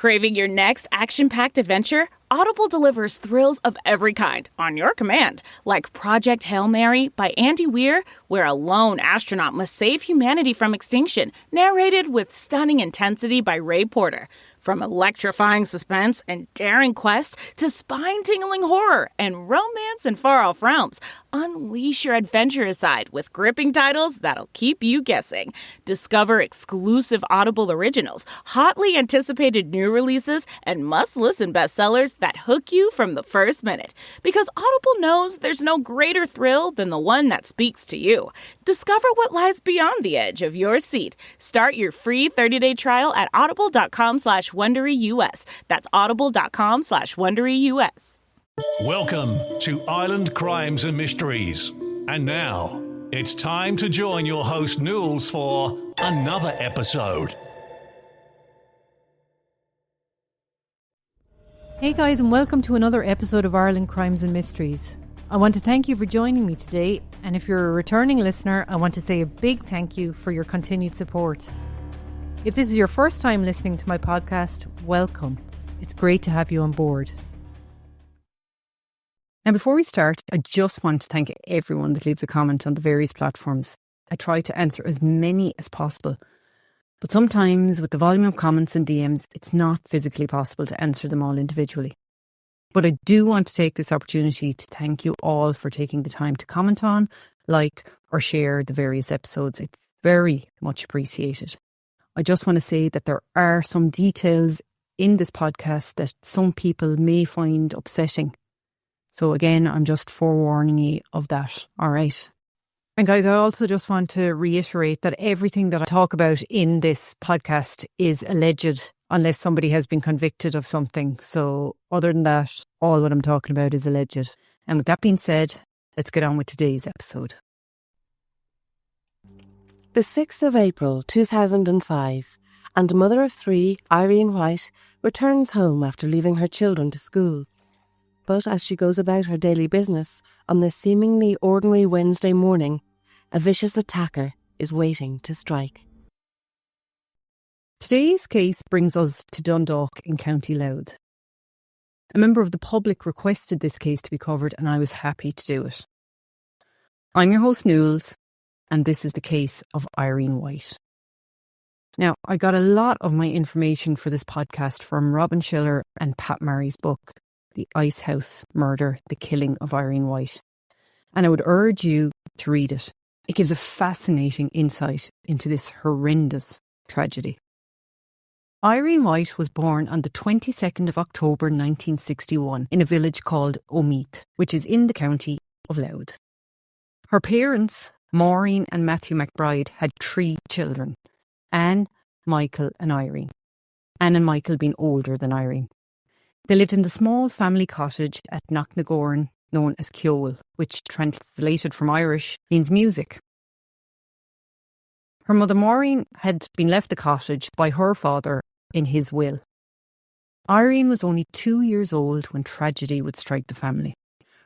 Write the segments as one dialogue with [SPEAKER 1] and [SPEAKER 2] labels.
[SPEAKER 1] Craving your next action-packed adventure? Audible delivers thrills of every kind on your command, like Project Hail Mary by Andy Weir, where a lone astronaut must save humanity from extinction, narrated with stunning intensity by Ray Porter. From electrifying suspense and daring quest to spine-tingling horror and romance in far-off realms, unleash your adventurous side with gripping titles that'll keep you guessing. Discover exclusive Audible originals, hotly anticipated new releases, and must-listen bestsellers that hook you from the first minute. Because Audible knows there's no greater thrill than the one that speaks to you. Discover what lies beyond the edge of your seat. Start your free 30-day trial at audible.com/WonderyUS. That's audible.com/WonderyUS.
[SPEAKER 2] Welcome to Island Crimes and Mysteries. And now, it's time to join your host Nules for another episode.
[SPEAKER 3] Hey guys, and welcome to another episode of Ireland Crimes and Mysteries. I want to thank you for joining me today, and if you're a returning listener, I want to say a big thank you for your continued support. If this is your first time listening to my podcast, welcome. It's great to have you on board. Now, before we start, I just want to thank everyone that leaves a comment on the various platforms. I try to answer as many as possible, but sometimes with the volume of comments and DMs, it's not physically possible to answer them all individually. But I do want to take this opportunity to thank you all for taking the time to comment on, like, or share the various episodes. It's very much appreciated. I just want to say that there are some details in this podcast that some people may find upsetting. So again, I'm just forewarning you of that, all right? And guys, I also just want to reiterate that everything that I talk about in this podcast is alleged unless somebody has been convicted of something. So other than that, all what I'm talking about is alleged. And with that being said, let's get on with today's episode.
[SPEAKER 4] The 6th of April 2005, and mother of 3, Irene White, returns home after leaving her children to school. But as she goes about her daily business, on this seemingly ordinary Wednesday morning, a vicious attacker is waiting to strike.
[SPEAKER 3] Today's case brings us to Dundalk in County Louth. A member of the public requested this case to be covered, and I was happy to do it. I'm your host, Nules, and this is the case of Irene White. Now, I got a lot of my information for this podcast from Robin Schiller and Pat Marry's book, The Ice House Murder, The Killing of Irene White. And I would urge you to read it. It gives a fascinating insight into this horrendous tragedy. Irene White was born on the 22nd of October 1961 in a village called Omeath, which is in the county of Louth. Her parents, Maureen and Matthew McBride, had 3 children, Anne, Michael and Irene. Anne and Michael being older than Irene. They lived in the small family cottage at Knocknagoran, known as Ceol, which translated from Irish means music. Her mother Maureen had been left the cottage by her father in his will. Irene was only 2 years old when tragedy would strike the family.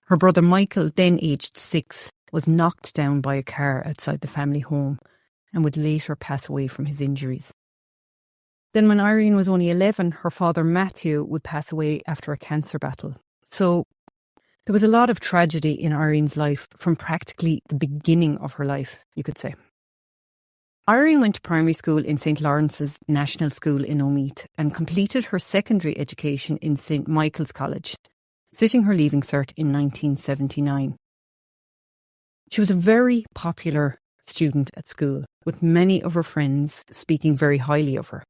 [SPEAKER 3] Her brother Michael, then aged 6, was knocked down by a car outside the family home and would later pass away from his injuries. Then when Irene was only 11, her father Matthew would pass away after a cancer battle. So there was a lot of tragedy in Irene's life from practically the beginning of her life, you could say. Irene went to primary school in St. Lawrence's National School in Omeath and completed her secondary education in St. Michael's College, sitting her leaving cert in 1979. She was a very popular student at school, with many of her friends speaking very highly of her.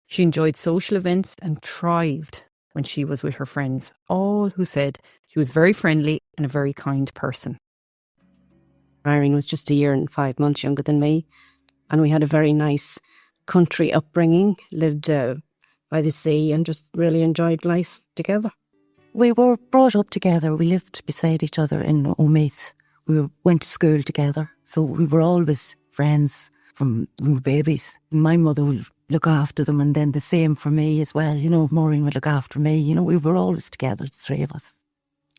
[SPEAKER 3] She enjoyed social events and thrived when she was with her friends, all who said she was very friendly and a very kind person.
[SPEAKER 4] Irene was just a year and 5 months younger than me, and we had a very nice country upbringing, lived by the sea and just really enjoyed life together. We were brought up together. We lived beside each other in Omeath. We went to school together, so we were always friends from we were babies. My mother would look after them, and then the same for me as well. You know, Maureen would look after me. You know, we were always together, the 3 of us.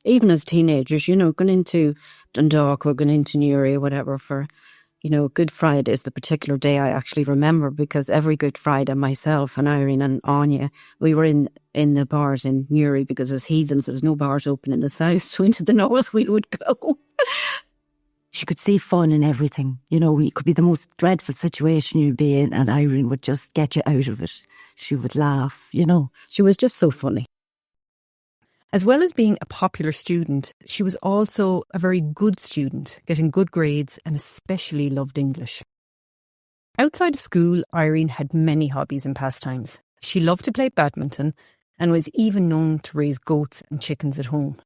[SPEAKER 4] Even as teenagers, you know, going into Dundalk or going into Newry or whatever for, Good Friday is the particular day I actually remember, because every Good Friday, myself and Irene and Anya, we were in the bars in Newry, because as heathens, there was no bars open in the south, so into the north we would go.
[SPEAKER 5] She could see fun in everything. It could be the most dreadful situation you'd be in, and Irene would just get you out of it. She would laugh,
[SPEAKER 4] She was just so funny.
[SPEAKER 3] As well as being a popular student, she was also a very good student, getting good grades and especially loved English. Outside of school, Irene had many hobbies and pastimes. She loved to play badminton and was even known to raise goats and chickens at home.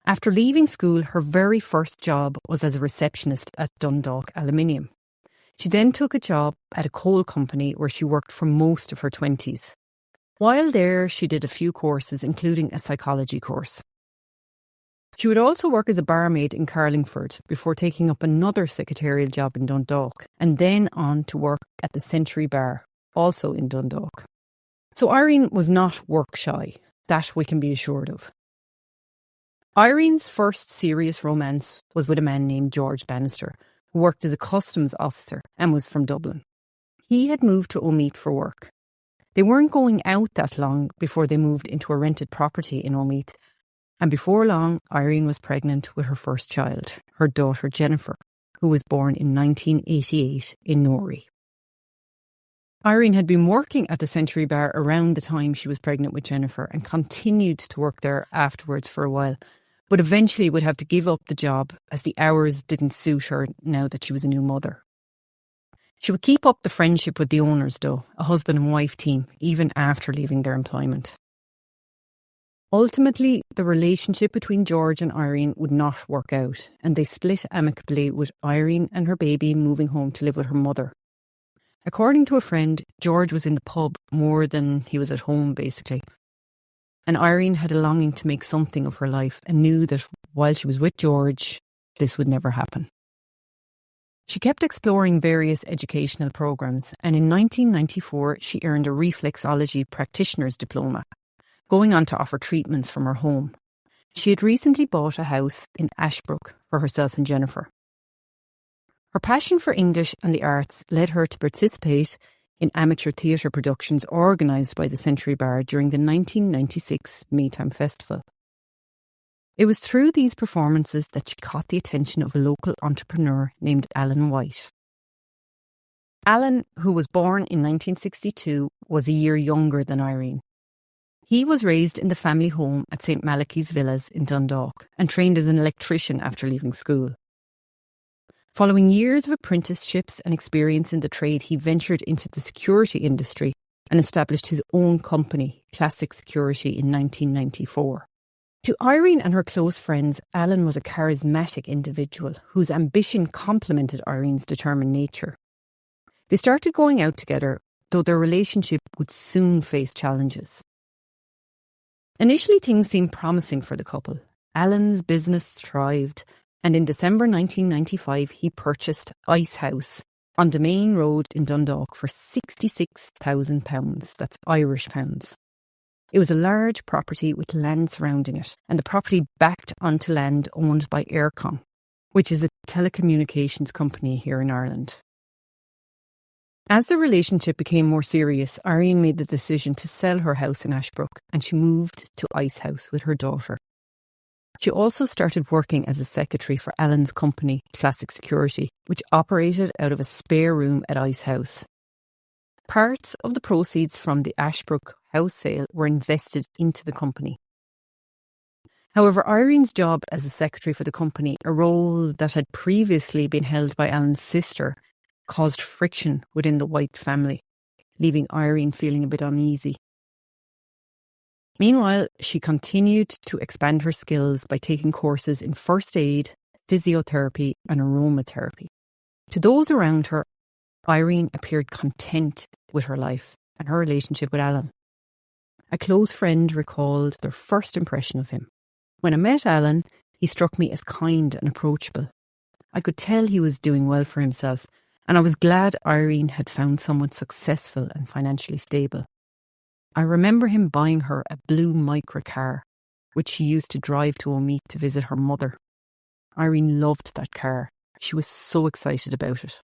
[SPEAKER 3] After leaving school, her very first job was as a receptionist at Dundalk Aluminium. She then took a job at a coal company where she worked for most of her 20s. While there, she did a few courses, including a psychology course. She would also work as a barmaid in Carlingford before taking up another secretarial job in Dundalk, and then on to work at the Century Bar, also in Dundalk. So Irene was not work shy, that we can be assured of. Irene's first serious romance was with a man named George Bannister, who worked as a customs officer and was from Dublin. He had moved to Omeath for work. They weren't going out that long before they moved into a rented property in Omeath, and before long, Irene was pregnant with her first child, her daughter Jennifer, who was born in 1988 in Newry. Irene had been working at the Century Bar around the time she was pregnant with Jennifer and continued to work there afterwards for a while, but eventually would have to give up the job as the hours didn't suit her now that she was a new mother. She would keep up the friendship with the owners, though, a husband and wife team, even after leaving their employment. Ultimately, the relationship between George and Irene would not work out, and they split amicably, with Irene and her baby moving home to live with her mother. According to a friend, George was in the pub more than he was at home, basically. And Irene had a longing to make something of her life and knew that while she was with George, this would never happen. She kept exploring various educational programs, and in 1994 she earned a reflexology practitioner's diploma, going on to offer treatments from her home. She had recently bought a house in Ashbrook for herself and Jennifer. Her passion for English and the arts led her to participate in amateur theatre productions organised by the Century Bar during the 1996 Maytime Festival. It was through these performances that she caught the attention of a local entrepreneur named Irene White. Alan, who was born in 1962, was a year younger than Irene. He was raised in the family home at St Malachy's Villas in Dundalk and trained as an electrician after leaving school. Following years of apprenticeships and experience in the trade, he ventured into the security industry and established his own company, Classic Security, in 1994. To Irene and her close friends, Alan was a charismatic individual whose ambition complemented Irene's determined nature. They started going out together, though their relationship would soon face challenges. Initially, things seemed promising for the couple. Alan's business thrived, and in December 1995 he purchased Ice House on Domain Road in Dundalk for £66,000, that's Irish pounds. It was a large property with land surrounding it, and the property backed onto land owned by Aircom, which is a telecommunications company here in Ireland. As the relationship became more serious, Irene made the decision to sell her house in Ashbrook, and she moved to Ice House with her daughter. She also started working as a secretary for Alan's company, Classic Security, which operated out of a spare room at Ice House. Parts of the proceeds from the Ashbrook house sale were invested into the company. However, Irene's job as a secretary for the company, a role that had previously been held by Alan's sister, caused friction within the White family, leaving Irene feeling a bit uneasy. Meanwhile, she continued to expand her skills by taking courses in first aid, physiotherapy and aromatherapy. To those around her, Irene appeared content with her life and her relationship with Alan. A close friend recalled their first impression of him. When I met Alan, he struck me as kind and approachable. I could tell he was doing well for himself, and I was glad Irene had found someone successful and financially stable. I remember him buying her a blue micro car, which she used to drive to Omeath to visit her mother. Irene loved that car. She was so excited about it.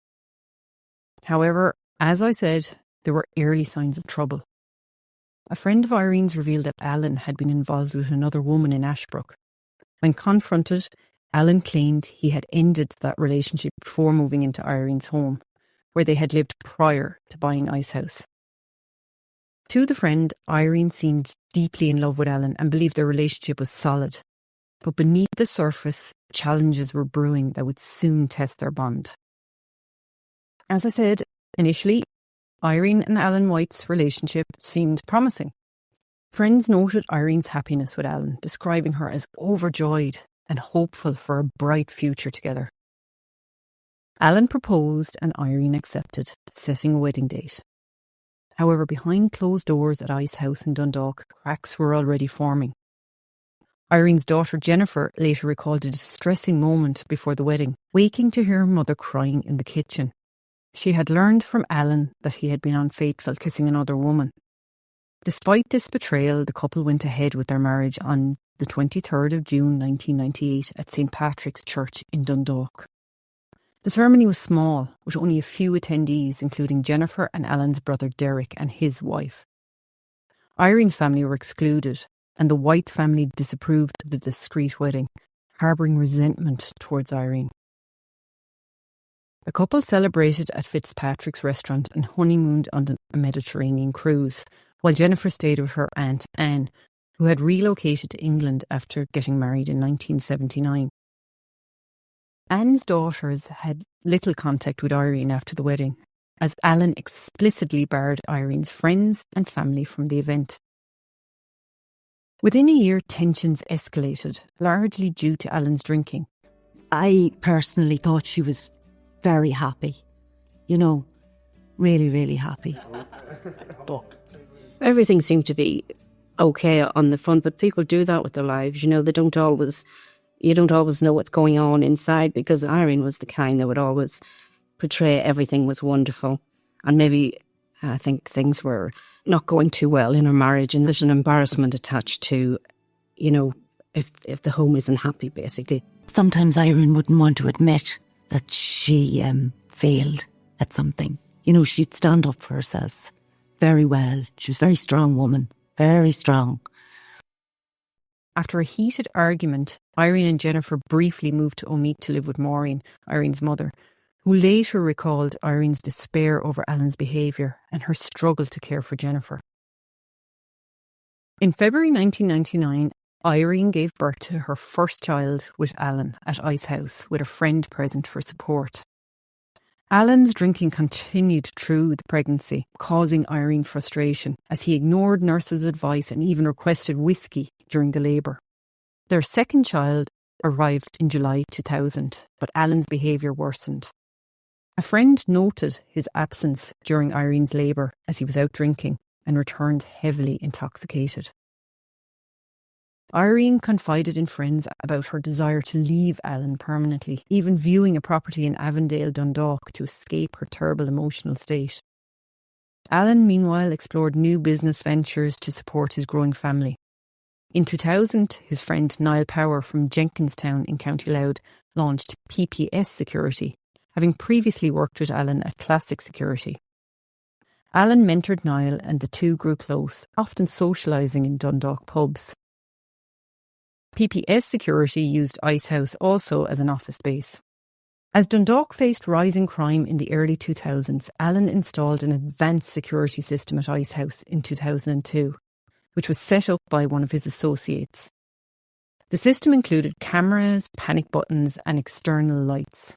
[SPEAKER 3] However, as I said, there were early signs of trouble. A friend of Irene's revealed that Alan had been involved with another woman in Ashbrook. When confronted, Alan claimed he had ended that relationship before moving into Irene's home, where they had lived prior to buying Icehouse. To the friend, Irene seemed deeply in love with Alan and believed their relationship was solid. But beneath the surface, challenges were brewing that would soon test their bond. As I said, initially, Irene and Alan White's relationship seemed promising. Friends noted Irene's happiness with Alan, describing her as overjoyed and hopeful for a bright future together. Alan proposed and Irene accepted, setting a wedding date. However, behind closed doors at Icehouse in Dundalk, cracks were already forming. Irene's daughter Jennifer later recalled a distressing moment before the wedding, waking to hear her mother crying in the kitchen. She had learned from Alan that he had been unfaithful, kissing another woman. Despite this betrayal, the couple went ahead with their marriage on the 23rd of June 1998 at St. Patrick's Church in Dundalk. The ceremony was small, with only a few attendees, including Jennifer and Alan's brother Derek and his wife. Irene's family were excluded, and the White family disapproved of the discreet wedding, harbouring resentment towards Irene. The couple celebrated at Fitzpatrick's restaurant and honeymooned on a Mediterranean cruise, while Jennifer stayed with her aunt Anne, who had relocated to England after getting married in 1979. Anne's daughters had little contact with Irene after the wedding, as Alan explicitly barred Irene's friends and family from the event. Within a year, tensions escalated, largely due to Alan's drinking.
[SPEAKER 5] I personally thought she was very happy, really, really happy.
[SPEAKER 4] But everything seemed to be okay on the front, but people do that with their lives. You don't always know what's going on inside, because Irene was the kind that would always portray everything was wonderful. And maybe I think things were not going too well in her marriage, and there's an embarrassment attached to, if the home isn't happy, basically.
[SPEAKER 5] Sometimes Irene wouldn't want to admit that she failed at something. She'd stand up for herself very well. She was a very strong woman, very strong.
[SPEAKER 3] After a heated argument, Irene and Jennifer briefly moved to Omeek to live with Maureen, Irene's mother, who later recalled Irene's despair over Alan's behaviour and her struggle to care for Jennifer. In February 1999, Irene gave birth to her first child with Alan at Icehouse, with a friend present for support. Alan's drinking continued through the pregnancy, causing Irene frustration, as he ignored nurses' advice and even requested whiskey during the labour. Their second child arrived in July 2000, but Alan's behaviour worsened. A friend noted his absence during Irene's labour as he was out drinking and returned heavily intoxicated. Irene confided in friends about her desire to leave Alan permanently, even viewing a property in Avondale, Dundalk, to escape her terrible emotional state. Alan, meanwhile, explored new business ventures to support his growing family. In 2000, his friend Niall Power from Jenkinstown in County Louth launched PPS Security, having previously worked with Alan at Classic Security. Alan mentored Niall and the two grew close, often socialising in Dundalk pubs. PPS Security used Icehouse also as an office base. As Dundalk faced rising crime in the early 2000s, Alan installed an advanced security system at Icehouse in 2002, which was set up by one of his associates. The system included cameras, panic buttons and external lights.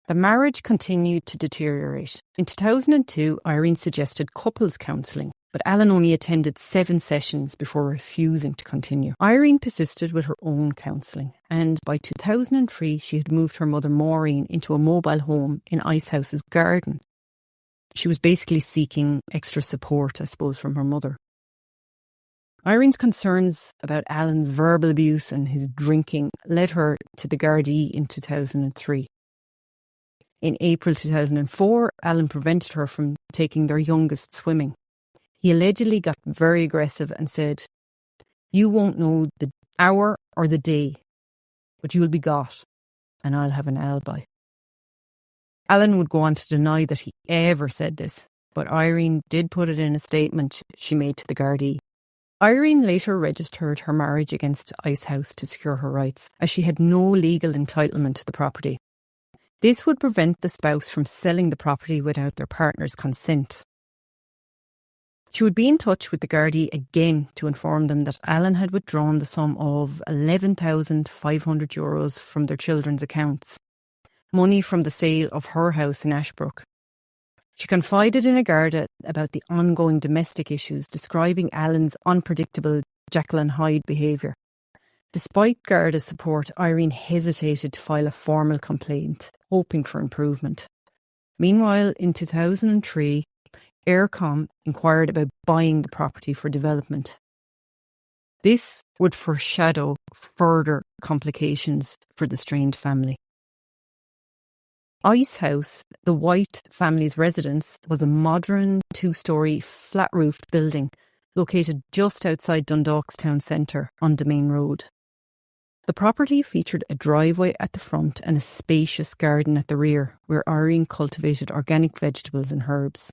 [SPEAKER 3] The marriage continued to deteriorate. In 2002, Irene suggested couples counselling, but Alan only attended 7 sessions before refusing to continue. Irene persisted with her own counselling, and by 2003 she had moved her mother Maureen into a mobile home in Icehouse's garden. She was basically seeking extra support, I suppose, from her mother. Irene's concerns about Alan's verbal abuse and his drinking led her to the Gardaí in 2003. In April 2004, Alan prevented her from taking their youngest swimming. He allegedly got very aggressive and said, "You won't know the hour or the day, but you'll be got." and I'll have an alibi. Alan would go on to deny that he ever said this, but Irene did put it in a statement she made to the Gardaí. Irene later registered her marriage against Icehouse to secure her rights, as she had no legal entitlement to the property. This would prevent the spouse from selling the property without their partner's consent. She would be in touch with the Gardaí again to inform them that Alan had withdrawn the sum of €11,500 from their children's accounts, money from the sale of her house in Ashbrook. She confided in a Garda about the ongoing domestic issues, describing Alan's unpredictable Jekyll and Hyde behaviour. Despite Garda's support, Irene hesitated to file a formal complaint, hoping for improvement. Meanwhile, in 2003, Eircom inquired about buying the property for development. This would foreshadow further complications for the strained family. Icehouse, the White family's residence, was a modern 2-storey flat-roofed building located just outside Dundalk's town centre on Domain Road. The property featured a driveway at the front and a spacious garden at the rear, where Irene cultivated organic vegetables and herbs.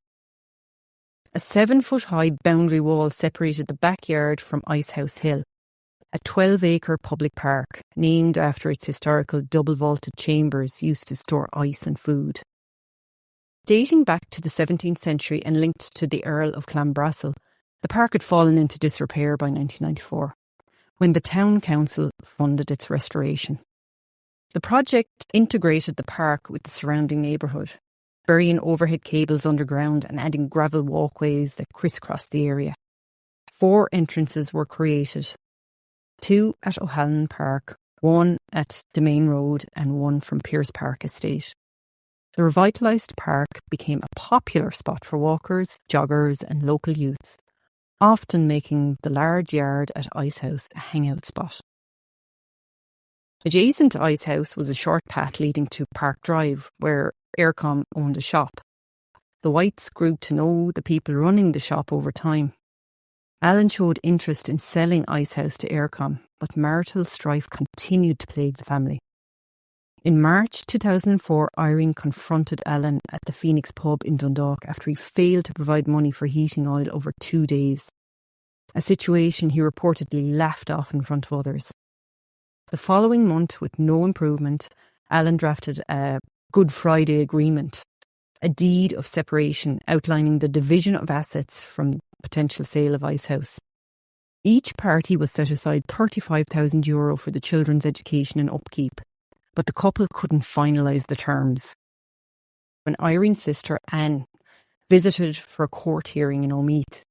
[SPEAKER 3] A 7-foot-high boundary wall separated the backyard from Icehouse Hill, a 12-acre public park named after its historical double-vaulted chambers used to store ice and food. Dating back to the 17th century and linked to the Earl of Clanbrassil, the park had fallen into disrepair by 1994, when the town council funded its restoration. The project integrated the park with the surrounding neighbourhood, burying overhead cables underground and adding gravel walkways that crisscrossed the area. 4 entrances were created, 2 at O'Halloran Park, 1 at Domain Road and 1 from Pearse Park Estate. The revitalised park became a popular spot for walkers, joggers and local youths, often making the large yard at Icehouse a hangout spot. Adjacent to Icehouse was a short path leading to Park Drive, where Eircom owned a shop. The Whites grew to know the people running the shop over time. Alan showed interest in selling Icehouse to Eircom, but marital strife continued to plague the family. In March 2004, Irene confronted Alan at the Phoenix pub in Dundalk after he failed to provide money for heating oil over 2 days, a situation he reportedly laughed off in front of others. The following month, with no improvement, Alan drafted a Good Friday Agreement, a deed of separation outlining the division of assets from the potential sale of Icehouse. Each party was set aside €35,000 for the children's education and upkeep, but the couple couldn't finalise the terms. When Irene's sister, Anne, visited for a court hearing in Omeath,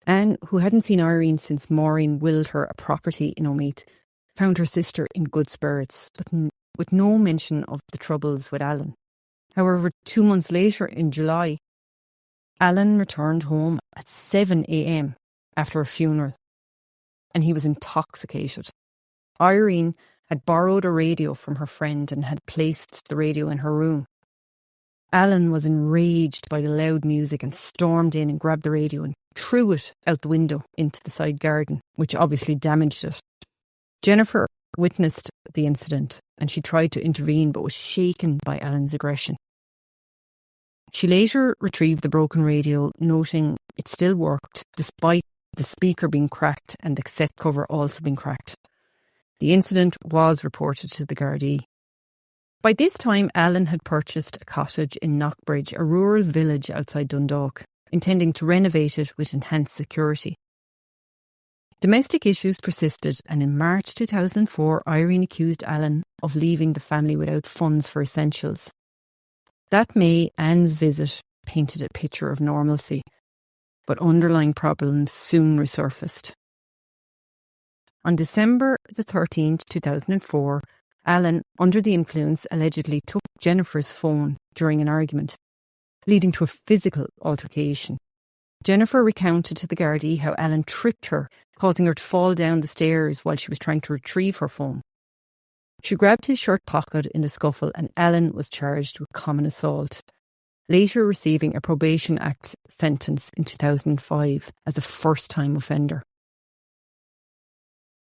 [SPEAKER 3] Anne, who hadn't seen Irene since Maureen willed her a property in Omeath, found her sister in good spirits, but with no mention of the troubles with Alan. However, 2 months later, in July, Alan returned home at 7 a.m. after a funeral, and he was intoxicated. Irene had borrowed a radio from her friend and had placed the radio in her room. Alan was enraged by the loud music and stormed in and grabbed the radio and threw it out the window into the side garden, which obviously damaged it. Jennifer witnessed the incident and she tried to intervene but was shaken by Alan's aggression. She later retrieved the broken radio, noting it still worked despite the speaker being cracked and the cassette cover also being cracked. The incident was reported to the Gardaí. By this time, Alan had purchased a cottage in Knockbridge, a rural village outside Dundalk, intending to renovate it with enhanced security. Domestic issues persisted, and in March 2004, Irene accused Alan of leaving the family without funds for essentials. That May, Anne's visit painted a picture of normalcy, but underlying problems soon resurfaced. On December the 13th, 2004, Alan, under the influence, allegedly took Jennifer's phone during an argument, leading to a physical altercation. Jennifer recounted to the Gardaí how Alan tripped her, causing her to fall down the stairs while she was trying to retrieve her phone. She grabbed his shirt pocket in the scuffle and Alan was charged with common assault, later receiving a Probation Act sentence in 2005 as a first-time offender.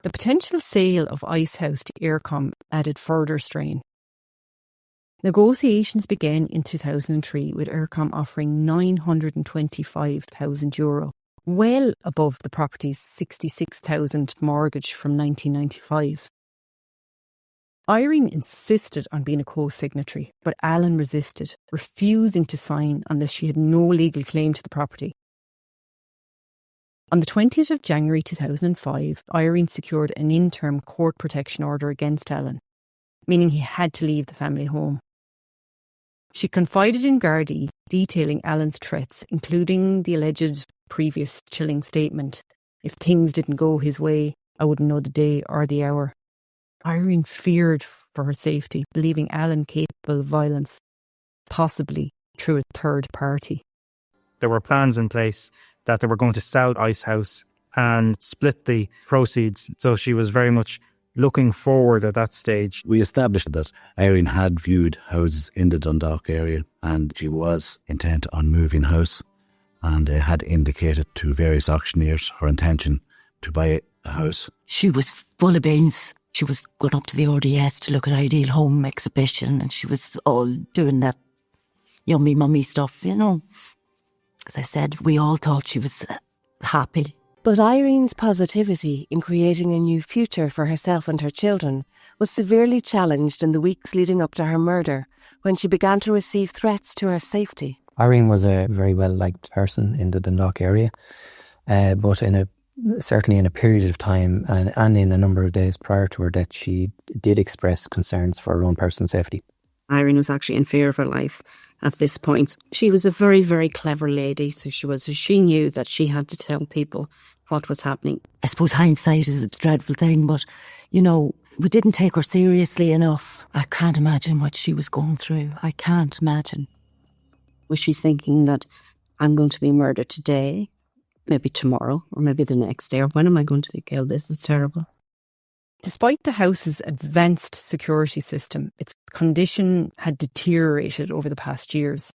[SPEAKER 3] The potential sale of Icehouse to Eircom added further strain. Negotiations began in 2003 with Eircom offering €925,000, well above the property's $66,000 mortgage from 1995. Irene insisted on being a co-signatory, but Alan resisted, refusing to sign unless she had no legal claim to the property. On the 20th of January 2005, Irene secured an interim court protection order against Alan, meaning he had to leave the family home. She confided in Gardaí, detailing Alan's threats, including the alleged previous chilling statement, "If things didn't go his way, I wouldn't know the day or the hour." Irene feared for her safety, believing Alan capable of violence, possibly through a third party.
[SPEAKER 6] There were plans in place that they were going to sell Ice House and split the proceeds. So she was very much looking forward at that stage.
[SPEAKER 7] We established that Irene had viewed houses in the Dundalk area and she was intent on moving house, and had indicated to various auctioneers her intention to buy a house.
[SPEAKER 5] She was full of beans. She was going up to the RDS to look at Ideal Home exhibition, and she was all doing that yummy mummy stuff, you know. As I said, we all thought she was happy.
[SPEAKER 8] But Irene's positivity in creating a new future for herself and her children was severely challenged in the weeks leading up to her murder, when she began to receive threats to her safety.
[SPEAKER 9] Irene was a very well-liked person in the Dundalk area, but certainly in a period of time and in a number of days prior to her death, she did express concerns for her own personal safety.
[SPEAKER 4] Irene was actually in fear of her life at this point. She was a very, very clever lady, so she knew that she had to tell people what was happening.
[SPEAKER 5] I suppose hindsight is a dreadful thing, but, you know, we didn't take her seriously enough. I can't imagine what she was going through. I can't imagine.
[SPEAKER 4] Was she thinking that I'm going to be murdered today, maybe tomorrow, or maybe the next day, or when am I going to be killed? This is terrible.
[SPEAKER 3] Despite the house's advanced security system, its condition had deteriorated over the past years.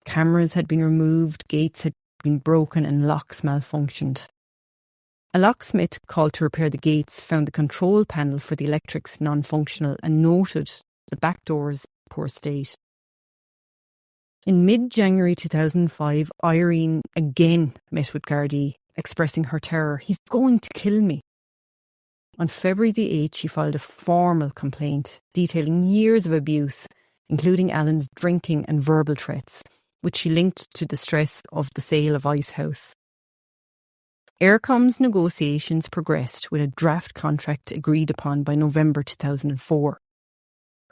[SPEAKER 3] Cameras had been removed, gates had been broken, and locks malfunctioned. A locksmith called to repair the gates found the control panel for the electrics non-functional and noted the back door's poor state. In mid-January 2005, Irene again met with Gardaí, expressing her terror. "He's going to kill me." On February the 8th, she filed a formal complaint detailing years of abuse, including Alan's drinking and verbal threats, which she linked to the stress of the sale of Ice House. Eircom's negotiations progressed with a draft contract agreed upon by November 2004.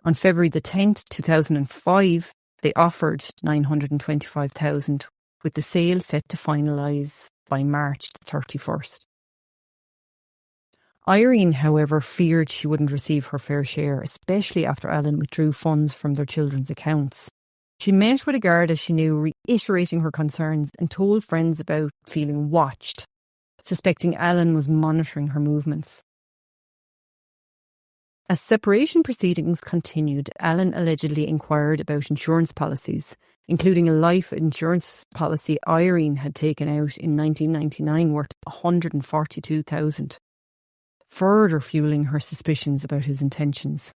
[SPEAKER 3] On February the 10th, 2005, they offered $925,000, with the sale set to finalise by March 31st. Irene, however, feared she wouldn't receive her fair share, especially after Alan withdrew funds from their children's accounts. She met with a Garda she knew, reiterating her concerns, and told friends about feeling watched, suspecting Alan was monitoring her movements. As separation proceedings continued, Alan allegedly inquired about insurance policies, including a life insurance policy Irene had taken out in 1999 worth $142,000, further fueling her suspicions about his intentions.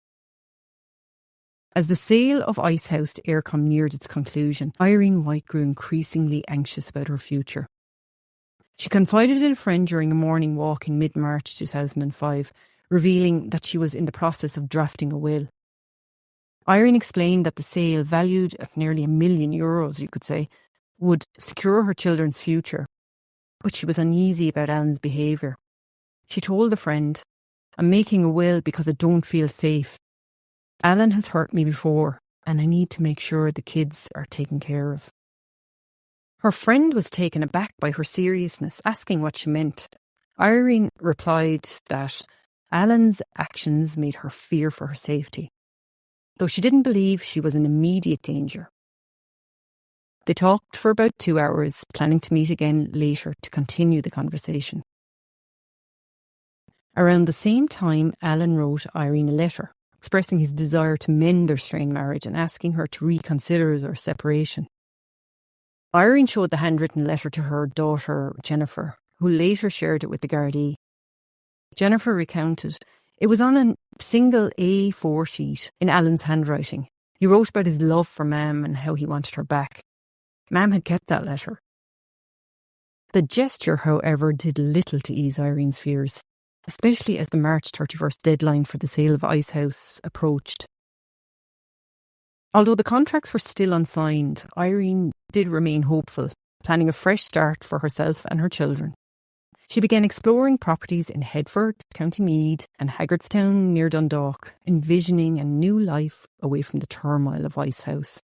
[SPEAKER 3] As the sale of Ice House to Eircom neared its conclusion, Irene White grew increasingly anxious about her future. She confided in a friend during a morning walk in mid-March 2005, revealing that she was in the process of drafting a will. Irene explained that the sale, valued at nearly €1 million, you could say, would secure her children's future, but she was uneasy about Alan's behaviour. She told a friend, "I'm making a will because I don't feel safe. Alan has hurt me before, and I need to make sure the kids are taken care of." Her friend was taken aback by her seriousness, asking what she meant. Irene replied that Alan's actions made her fear for her safety, though she didn't believe she was in immediate danger. They talked for about 2 hours, planning to meet again later to continue the conversation. Around the same time, Alan wrote Irene a letter, expressing his desire to mend their strained marriage and asking her to reconsider their separation. Irene showed the handwritten letter to her daughter, Jennifer, who later shared it with the Gardaí. Jennifer recounted, "It was on a single A4 sheet in Alan's handwriting. He wrote about his love for Mam and how he wanted her back. Mam had kept that letter. The gesture, however, did little to ease Irene's fears, especially as the March 31st deadline for the sale of Ice House approached. Although the contracts were still unsigned, Irene did remain hopeful, planning a fresh start for herself and her children. She began exploring properties in Headford, County Meath, and Haggardstown near Dundalk, envisioning a new life away from the turmoil of Ice House.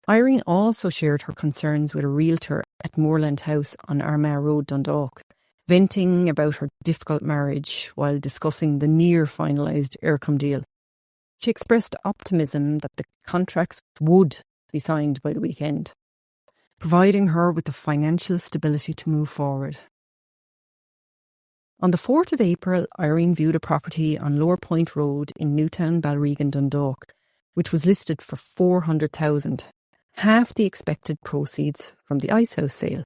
[SPEAKER 3] Irene also shared her concerns with a realtor at Moorland House on Armagh Road, Dundalk, venting about her difficult marriage while discussing the near-finalised Eircom deal. She expressed optimism that the contracts would be signed by the weekend, providing her with the financial stability to move forward. On the 4th of April, Irene viewed a property on Lower Point Road in Newtown, Balregan, Dundalk, which was listed for $400,000, half the expected proceeds from the Ice House sale,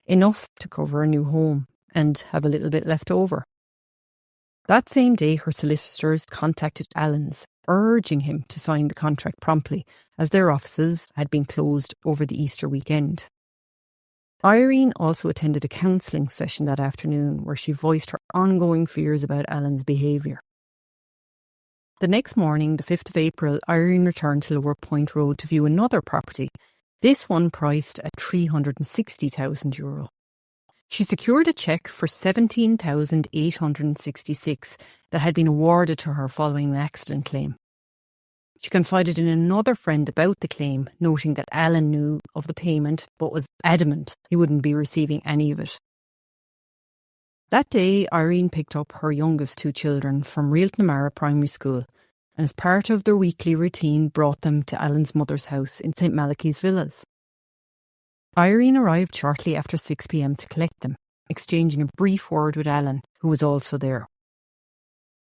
[SPEAKER 3] enough to cover a new home and have a little bit left over. That same day, her solicitors contacted Allen's, urging him to sign the contract promptly, as their offices had been closed over the Easter weekend. Irene also attended a counselling session that afternoon where she voiced her ongoing fears about Allen's behaviour. The next morning, the 5th of April, Irene returned to Lower Point Road to view another property, this one priced at €360,000. She secured a cheque for $17,866 that had been awarded to her following an accident claim. She confided in another friend about the claim, noting that Allen knew of the payment but was adamant he wouldn't be receiving any of it. That day, Irene picked up her youngest two children from Reeltnamara Primary School and as part of their weekly routine brought them to Allen's mother's house in St Malachy's Villas. Irene arrived shortly after 6 p.m. to collect them, exchanging a brief word with Allen, who was also there.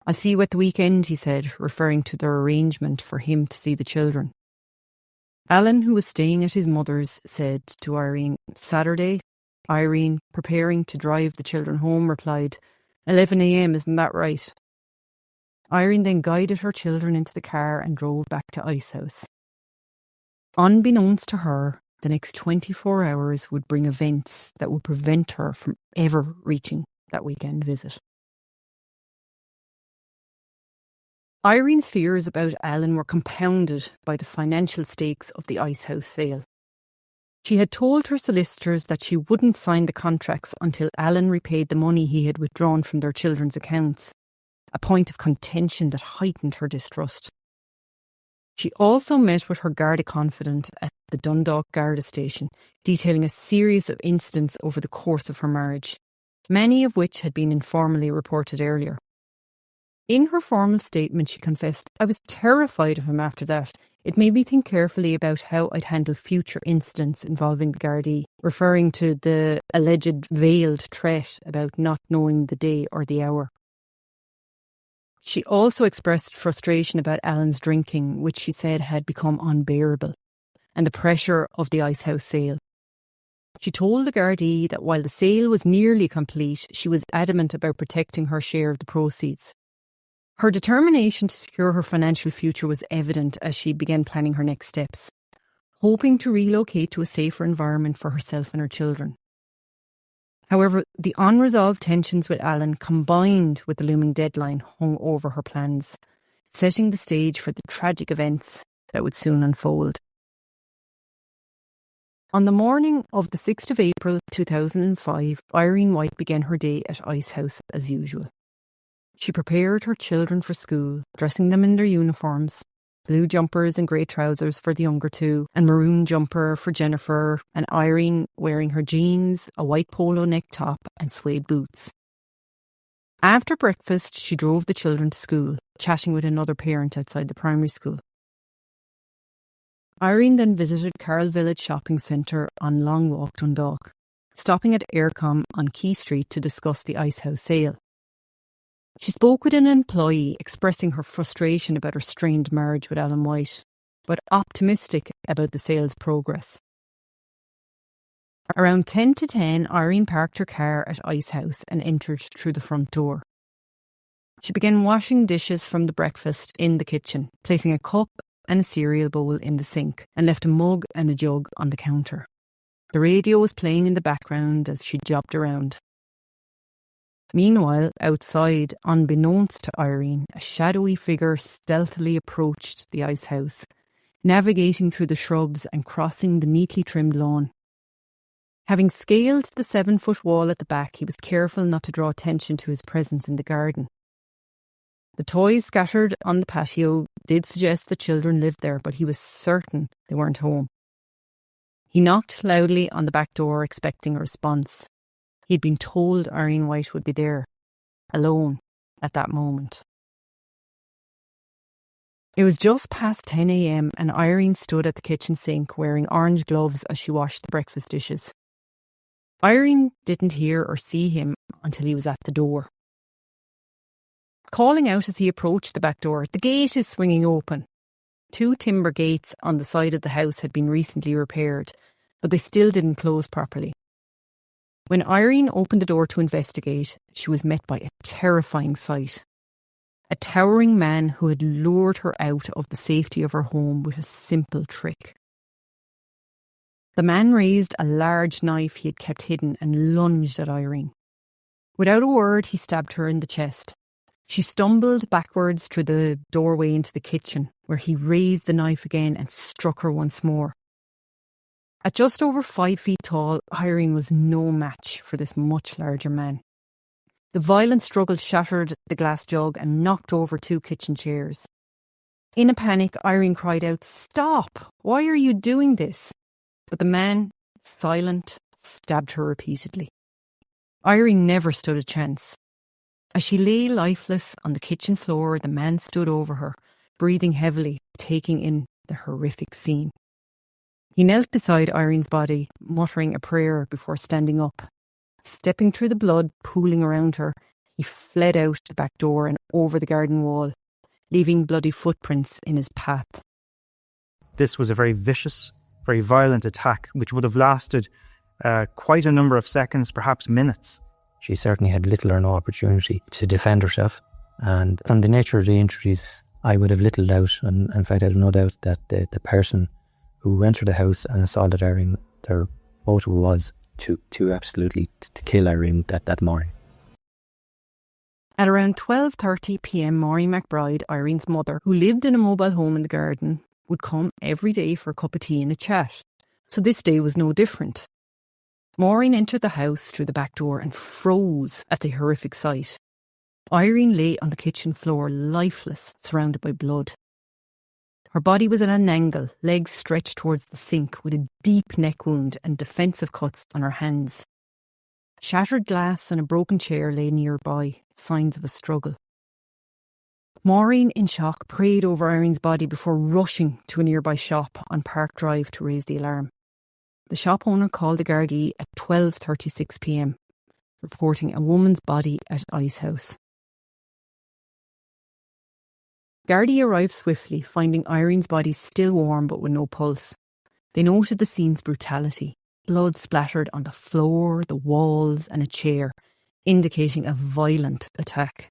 [SPEAKER 3] "I'll see you at the weekend," he said, referring to their arrangement for him to see the children. Allen, who was staying at his mother's, said to Irene, "Saturday?" Irene, preparing to drive the children home, replied, 11 a.m, isn't that right? Irene then guided her children into the car and drove back to Ice House. Unbeknownst to her, the next 24 hours would bring events that would prevent her from ever reaching that weekend visit. Irene's fears about Allen were compounded by the financial stakes of the Ice House sale. She had told her solicitors that she wouldn't sign the contracts until Allen repaid the money he had withdrawn from their children's accounts, a point of contention that heightened her distrust. She also met with her Garda confidant at the Dundalk Garda station, detailing a series of incidents over the course of her marriage, many of which had been informally reported earlier. In her formal statement, she confessed, "I was terrified of him after that. It made me think carefully about how I'd handle future incidents involving the Gardaí," referring to the alleged veiled threat about not knowing the day or the hour. She also expressed frustration about Allen's drinking, which she said had become unbearable, and the pressure of the Ice House sale. She told the Gardaí that while the sale was nearly complete, she was adamant about protecting her share of the proceeds. Her determination to secure her financial future was evident as she began planning her next steps, hoping to relocate to a safer environment for herself and her children. However, the unresolved tensions with Allen, combined with the looming deadline, hung over her plans, setting the stage for the tragic events that would soon unfold. On the morning of the 6th of April 2005, Irene White began her day at Ice House as usual. She prepared her children for school, dressing them in their uniforms, blue jumpers and grey trousers for the younger two, and maroon jumper for Jennifer, and Irene wearing her jeans, a white polo neck top and suede boots. After breakfast, she drove the children to school, chatting with another parent outside the primary school. Irene then visited Carroll Village Shopping Centre on Long Walk, Dundalk, stopping at Eircom on Quay Street to discuss the Ice House sale. She spoke with an employee expressing her frustration about her strained marriage with Alan White, but optimistic about the sale's progress. Around 10 to 10, Irene parked her car at Ice House and entered through the front door. She began washing dishes from the breakfast in the kitchen, placing a cup and a cereal bowl in the sink, and left a mug and a jug on the counter. The radio was playing in the background as she jobbed around. Meanwhile, outside, unbeknownst to Irene, a shadowy figure stealthily approached the ice house, navigating through the shrubs and crossing the neatly trimmed lawn. Having scaled the 7-foot wall at the back, he was careful not to draw attention to his presence in the garden. The toys scattered on the patio did suggest that children lived there, but he was certain they weren't home. He knocked loudly on the back door, expecting a response. He'd been told Irene White would be there, alone, at that moment. It was just past 10 a.m. and Irene stood at the kitchen sink wearing orange gloves as she washed the breakfast dishes. Irene didn't hear or see him until he was at the door. Calling out as he approached the back door, "The gate is swinging open." 2 timber gates on the side of the house had been recently repaired, but they still didn't close properly. When Irene opened the door to investigate, she was met by a terrifying sight. A towering man who had lured her out of the safety of her home with a simple trick. The man raised a large knife he had kept hidden and lunged at Irene. Without a word, he stabbed her in the chest. She stumbled backwards through the doorway into the kitchen, where he raised the knife again and struck her once more. At just over 5 feet tall, Irene was no match for this much larger man. The violent struggle shattered the glass jug and knocked over 2 kitchen chairs. In a panic, Irene cried out, "Stop! Why are you doing this?" But the man, silent, stabbed her repeatedly. Irene never stood a chance. As she lay lifeless on the kitchen floor, the man stood over her, breathing heavily, taking in the horrific scene. He knelt beside Irene's body, muttering a prayer before standing up. Stepping through the blood pooling around her, he fled out the back door and over the garden wall, leaving bloody footprints in his path.
[SPEAKER 6] This was a very vicious, very violent attack, which would have lasted quite a number of seconds, perhaps minutes.
[SPEAKER 9] She certainly had little or no opportunity to defend herself. And from the nature of the injuries, I would have little doubt, and in fact I have no doubt, that the person who entered the house and assaulted Irene, their motive was to kill Irene that morning.
[SPEAKER 3] At around 12:30 p.m, Maureen McBride, Irene's mother, who lived in a mobile home in the garden, would come every day for a cup of tea and a chat. So this day was no different. Maureen entered the house through the back door and froze at the horrific sight. Irene lay on the kitchen floor, lifeless, surrounded by blood. Her body was at an angle, legs stretched towards the sink, with a deep neck wound and defensive cuts on her hands. Shattered glass and a broken chair lay nearby, signs of a struggle. Maureen, in shock, prayed over Irene's body before rushing to a nearby shop on Park Drive to raise the alarm. The shop owner called the Gardaí at 12:36 p.m, reporting a woman's body at Ice House. Gardaí arrived swiftly, finding Irene's body still warm but with no pulse. They noted the scene's brutality. Blood splattered on the floor, the walls and a chair, indicating a violent attack.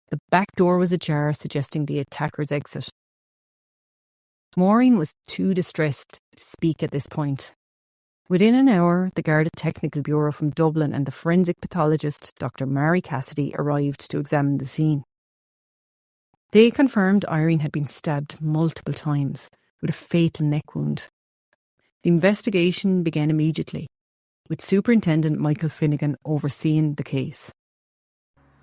[SPEAKER 3] The back door was ajar, suggesting the attacker's exit. Maureen was too distressed to speak at this point. Within an hour, the Garda Technical Bureau from Dublin and the forensic pathologist, Dr. Mary Cassidy, arrived to examine the scene. They confirmed Irene had been stabbed multiple times with a fatal neck wound. The investigation began immediately, with Superintendent Michael Finnegan overseeing the case.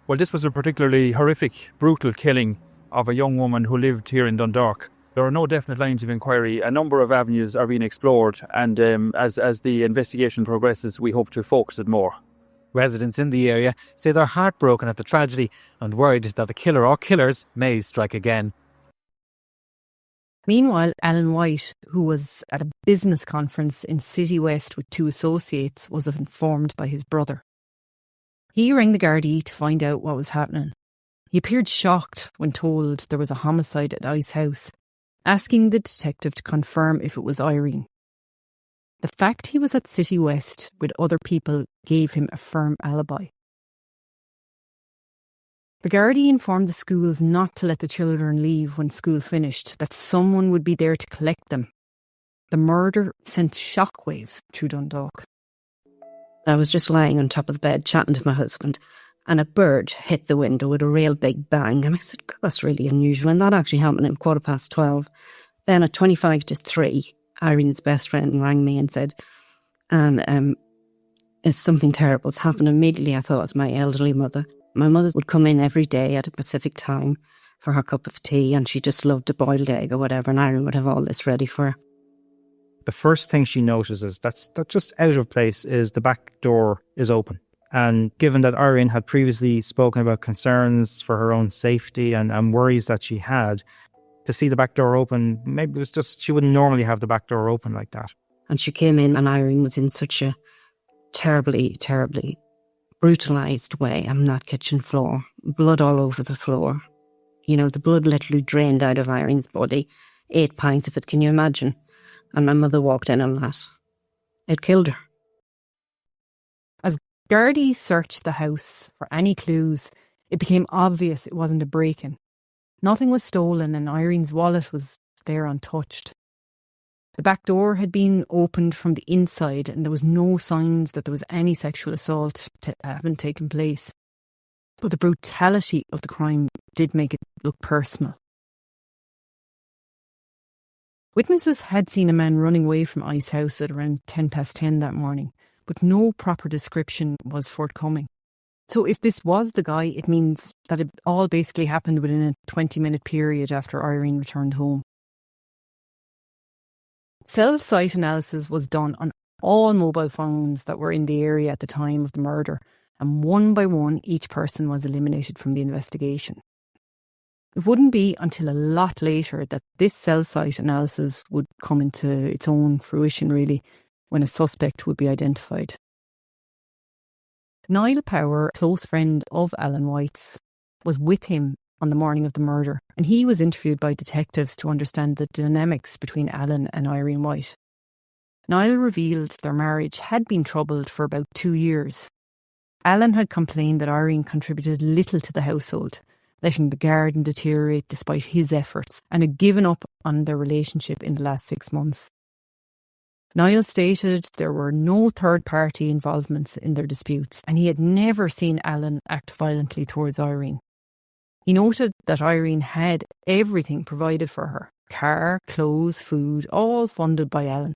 [SPEAKER 10] Well, this was a particularly horrific, brutal killing of a young woman who lived here in Dundalk. There are no definite lines of inquiry. A number of avenues are being explored, and as the investigation progresses, we hope to focus it more.
[SPEAKER 11] Residents in the area say they're heartbroken at the tragedy and worried that the killer or killers may strike again.
[SPEAKER 3] Meanwhile, Alan White, who was at a business conference in City West with 2 associates, was informed by his brother. He rang the Gardaí to find out what was happening. He appeared shocked when told there was a homicide at Ice House, asking the detective to confirm if it was Irene. The fact he was at City West with other people gave him a firm alibi. The Gardaí informed the schools not to let the children leave when school finished, that someone would be there to collect them. The murder sent shockwaves through Dundalk.
[SPEAKER 4] I was just lying on top of the bed chatting to my husband, and a bird hit the window with a real big bang. And I said, God, that's really unusual. And that actually happened at 12:15. Then at 3:25, Irene's best friend rang me and said, is something terrible's happened. Immediately I thought it was my elderly mother. My mother would come in every day at a Pacific time for her cup of tea, and she just loved a boiled egg or whatever, and Irene would have all this ready for her.
[SPEAKER 6] The first thing she notices that's just out of place is the back door is open. And given that Irene had previously spoken about concerns for her own safety and worries that she had, to see the back door open, maybe it was just, she wouldn't normally have the back door open like that.
[SPEAKER 4] And she came in, and Irene was in such a terribly, terribly brutalised way on that kitchen floor. Blood all over the floor. You know, the blood literally drained out of Irene's body. 8 pints of it, can you imagine? And my mother walked in on that. It killed her.
[SPEAKER 3] As Gardaí searched the house for any clues, it became obvious it wasn't a break-in. Nothing was stolen, and Irene's wallet was there untouched. The back door had been opened from the inside, and there was no signs that there was any sexual assault having taken place. But the brutality of the crime did make it look personal. Witnesses had seen a man running away from Ice House at around 10:10 that morning, but no proper description was forthcoming. So if this was the guy, it means that it all basically happened within a 20-minute period after Irene returned home. Cell site analysis was done on all mobile phones that were in the area at the time of the murder, and one by one each person was eliminated from the investigation. It wouldn't be until a lot later that this cell site analysis would come into its own fruition, really, when a suspect would be identified. Niall Power, a close friend of Alan White's, was with him on the morning of the murder, and he was interviewed by detectives to understand the dynamics between Alan and Irene White. Niall revealed their marriage had been troubled for about 2 years. Alan had complained that Irene contributed little to the household, letting the garden deteriorate despite his efforts, and had given up on their relationship in the last 6 months. Niall stated there were no third-party involvements in their disputes, and he had never seen Alan act violently towards Irene. He noted that Irene had everything provided for her: car, clothes, food, all funded by Alan.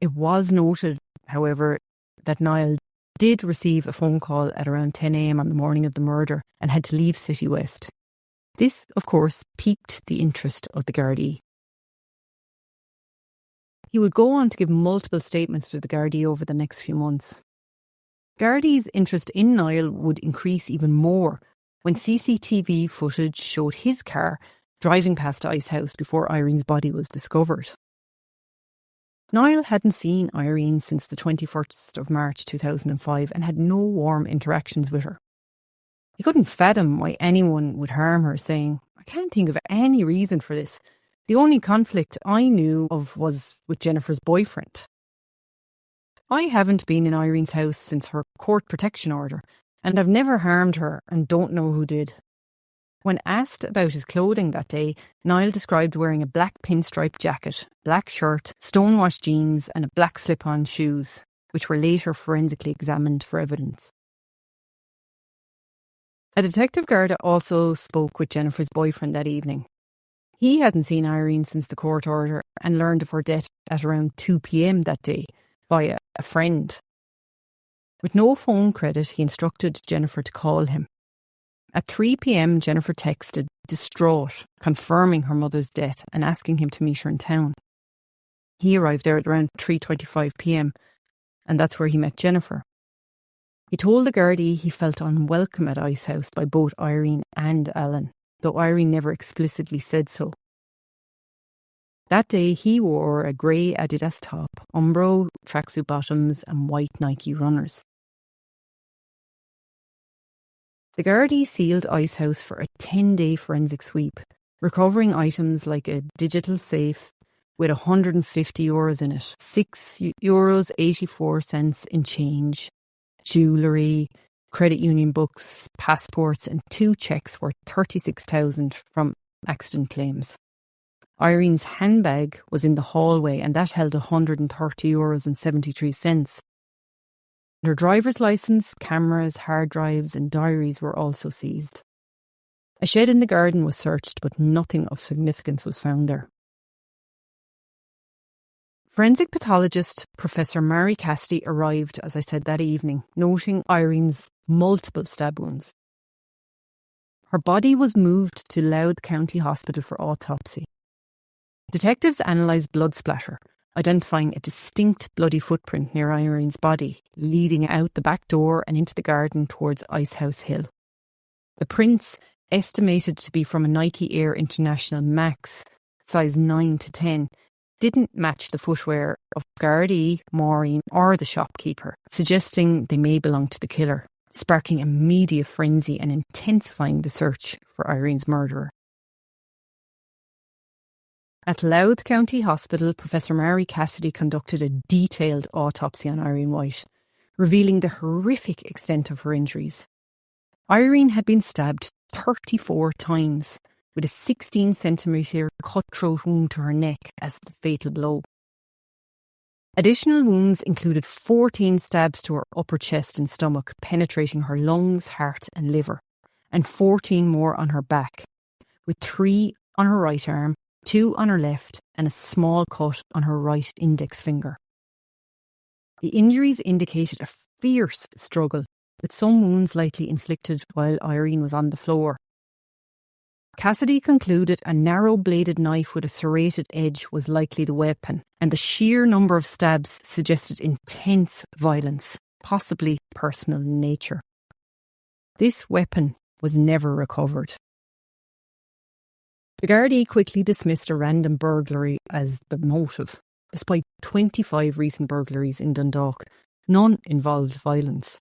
[SPEAKER 3] It was noted, however, that Niall did receive a phone call at around 10 a.m. on the morning of the murder and had to leave City West. This, of course, piqued the interest of the Gardaí. He would go on to give multiple statements to the Gardaí over the next few months. Gardaí's interest in Niall would increase even more when CCTV footage showed his car driving past Ice House before Irene's body was discovered. Niall hadn't seen Irene since the 21st of March 2005 and had no warm interactions with her. He couldn't fathom why anyone would harm her, saying, "I can't think of any reason for this. The only conflict I knew of was with Jennifer's boyfriend. I haven't been in Irene's house since her court protection order, and I've never harmed her and don't know who did." When asked about his clothing that day, Niall described wearing a black pinstripe jacket, black shirt, stonewashed jeans and a black slip-on shoes, which were later forensically examined for evidence. A detective Garda also spoke with Jennifer's boyfriend that evening. He hadn't seen Irene since the court order and learned of her death at around 2 p.m. that day via a friend. With no phone credit, he instructed Jennifer to call him. At 3 p.m, Jennifer texted, distraught, confirming her mother's death and asking him to meet her in town. He arrived there at around 3:25 p.m, and that's where he met Jennifer. He told the Gardaí he felt unwelcome at Ice House by both Irene and Alan, though Irene never explicitly said so. That day he wore a grey Adidas top, Umbro tracksuit bottoms and white Nike runners. The Gardaí sealed Ice House for a 10-day forensic sweep, recovering items like a digital safe with €150 in it, €6.84 in change, jewellery, credit union books, passports and 2 cheques worth $36,000 from accident claims. Irene's handbag was in the hallway and that held €130.73. Her driver's licence, cameras, hard drives and diaries were also seized. A shed in the garden was searched, but nothing of significance was found there. Forensic pathologist Professor Mary Cassidy arrived, as I said, that evening, noting Irene's multiple stab wounds. Her body was moved to Louth County Hospital for autopsy. Detectives analysed blood splatter, identifying a distinct bloody footprint near Irene's body, leading out the back door and into the garden towards Icehouse Hill. The prints, estimated to be from a Nike Air International Max, size 9 to 10, didn't match the footwear of Gardaí, Maureen or the shopkeeper, suggesting they may belong to the killer, sparking a media frenzy and intensifying the search for Irene's murderer. At Louth County Hospital, Professor Mary Cassidy conducted a detailed autopsy on Irene White, revealing the horrific extent of her injuries. Irene had been stabbed 34 times, with a 16-centimetre cut-throat wound to her neck as the fatal blow. Additional wounds included 14 stabs to her upper chest and stomach, penetrating her lungs, heart and liver, and 14 more on her back, with 3 on her right arm, 2 on her left, and a small cut on her right index finger. The injuries indicated a fierce struggle, with some wounds likely inflicted while Irene was on the floor. Cassidy concluded a narrow-bladed knife with a serrated edge was likely the weapon, and the sheer number of stabs suggested intense violence, possibly personal in nature. This weapon was never recovered. The Gardaí quickly dismissed a random burglary as the motive. Despite 25 recent burglaries in Dundalk, none involved violence.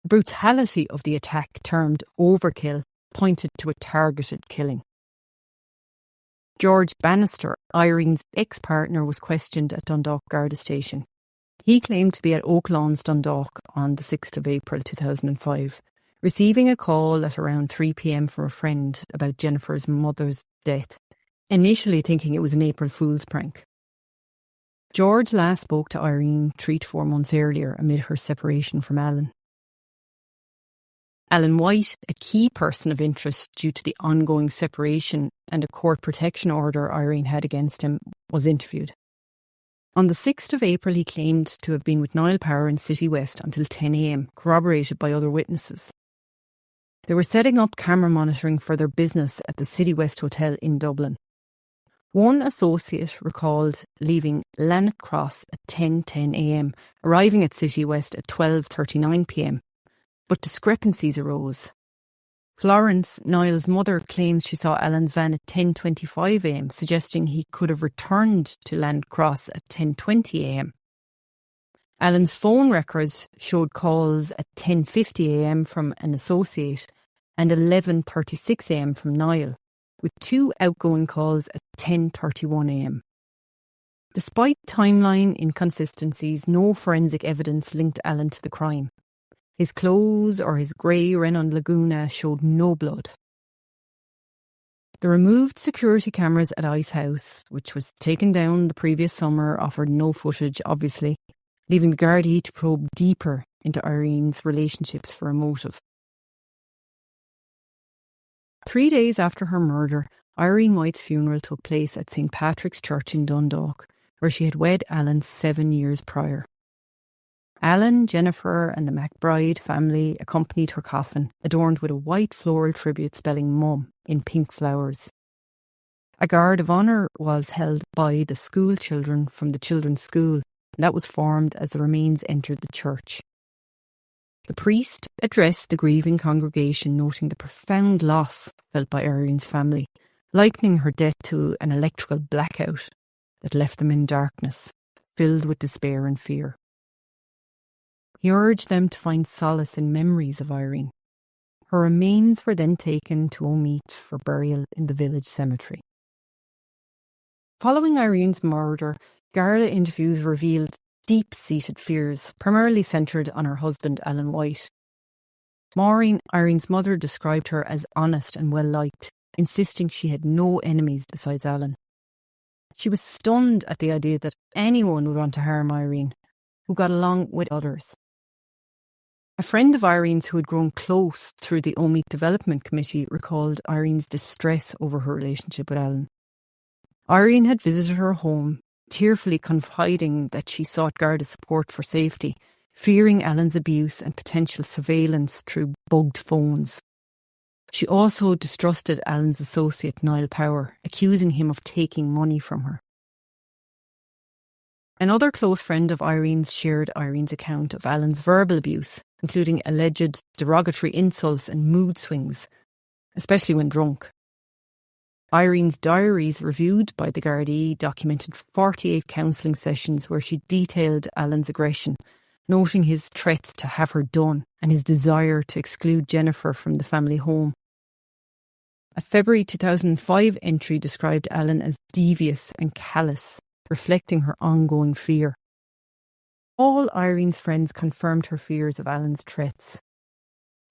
[SPEAKER 3] The brutality of the attack, termed overkill, pointed to a targeted killing. George Bannister, Irene's ex-partner, was questioned at Dundalk Garda Station. He claimed to be at Oak Lawns, Dundalk on the 6th of April 2005, receiving a call at around 3 p.m. from a friend about Jennifer's mother's death, initially thinking it was an April Fool's prank. George last spoke to Irene 3 to 4 months earlier amid her separation from Alan. Alan White, a key person of interest due to the ongoing separation and a court protection order Irene had against him, was interviewed. On the 6th of April, he claimed to have been with Niall Power in City West until 10 a.m, corroborated by other witnesses. They were setting up camera monitoring for their business at the City West Hotel in Dublin. One associate recalled leaving Lannet Cross at 10:10 a.m, arriving at City West at 12:39 p.m, but discrepancies arose. Florence, Niall's mother, claims she saw Alan's van at 10:25 a.m, suggesting he could have returned to Lannet Cross at 10:20 a.m. Alan's phone records showed calls at 10:50 a.m. from an associate and 11:36 a.m. from Niall, with 2 outgoing calls at 10:31 a.m. Despite timeline inconsistencies, no forensic evidence linked Alan to the crime. His clothes or his grey Renault Laguna showed no blood. The removed security cameras at Icehouse, which was taken down the previous summer, offered no footage, obviously, leaving the Gardaí to probe deeper into Irene's relationships for a motive. 3 days after her murder, Irene White's funeral took place at St. Patrick's Church in Dundalk, where she had wed Alan 7 years prior. Alan, Jennifer and the McBride family accompanied her coffin, adorned with a white floral tribute spelling Mum in pink flowers. A guard of honour was held by the school children from the children's school, and that was formed as the remains entered the church. The priest addressed the grieving congregation, noting the profound loss felt by Irene's family, likening her death to an electrical blackout that left them in darkness, filled with despair and fear. He urged them to find solace in memories of Irene. Her remains were then taken to Omeet for burial in the village cemetery. Following Irene's murder, Garda interviews revealed deep-seated fears, primarily centred on her husband Alan White. Maureen, Irene's mother, described her as honest and well-liked, insisting she had no enemies besides Alan. She was stunned at the idea that anyone would want to harm Irene, who got along with others. A friend of Irene's who had grown close through the Omeat Development Committee recalled Irene's distress over her relationship with Alan. Irene had visited her home, tearfully confiding that she sought Garda's support for safety, fearing Alan's abuse and potential surveillance through bugged phones. She also distrusted Alan's associate Niall Power, accusing him of taking money from her. Another close friend of Irene's shared Irene's account of Alan's verbal abuse, including alleged derogatory insults and mood swings, especially when drunk. Irene's diaries reviewed by the Gardaí documented 48 counselling sessions where she detailed Alan's aggression, noting his threats to have her done and his desire to exclude Jennifer from the family home. A February 2005 entry described Alan as devious and callous, reflecting her ongoing fear. All Irene's friends confirmed her fears of Alan's threats.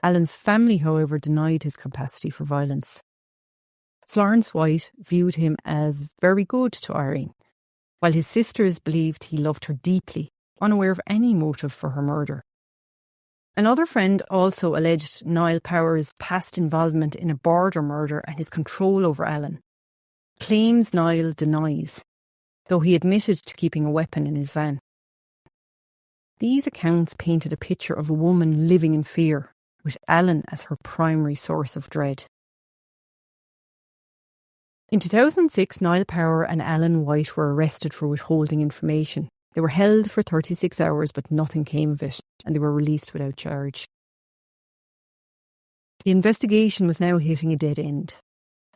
[SPEAKER 3] Alan's family, however, denied his capacity for violence. Florence White viewed him as very good to Irene, while his sisters believed he loved her deeply, unaware of any motive for her murder. Another friend also alleged Niall Power's past involvement in a border murder and his control over Alan. Claims Niall denies, though he admitted to keeping a weapon in his van. These accounts painted a picture of a woman living in fear, with Alan as her primary source of dread. In 2006, Niall Power and Alan White were arrested for withholding information. They were held for 36 hours, but nothing came of it, and they were released without charge. The investigation was now hitting a dead end.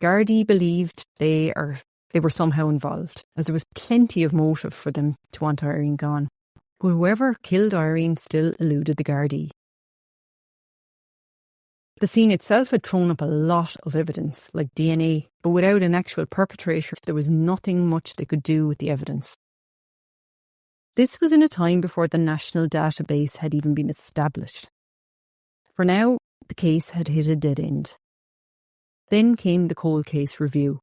[SPEAKER 3] Gardaí believed they were somehow involved, as there was plenty of motive for them to want Irene gone. But whoever killed Irene still eluded the Gardaí. The scene itself had thrown up a lot of evidence, like DNA, but without an actual perpetrator, there was nothing much they could do with the evidence. This was in a time before the national database had even been established. For now, the case had hit a dead end. Then came the cold case review.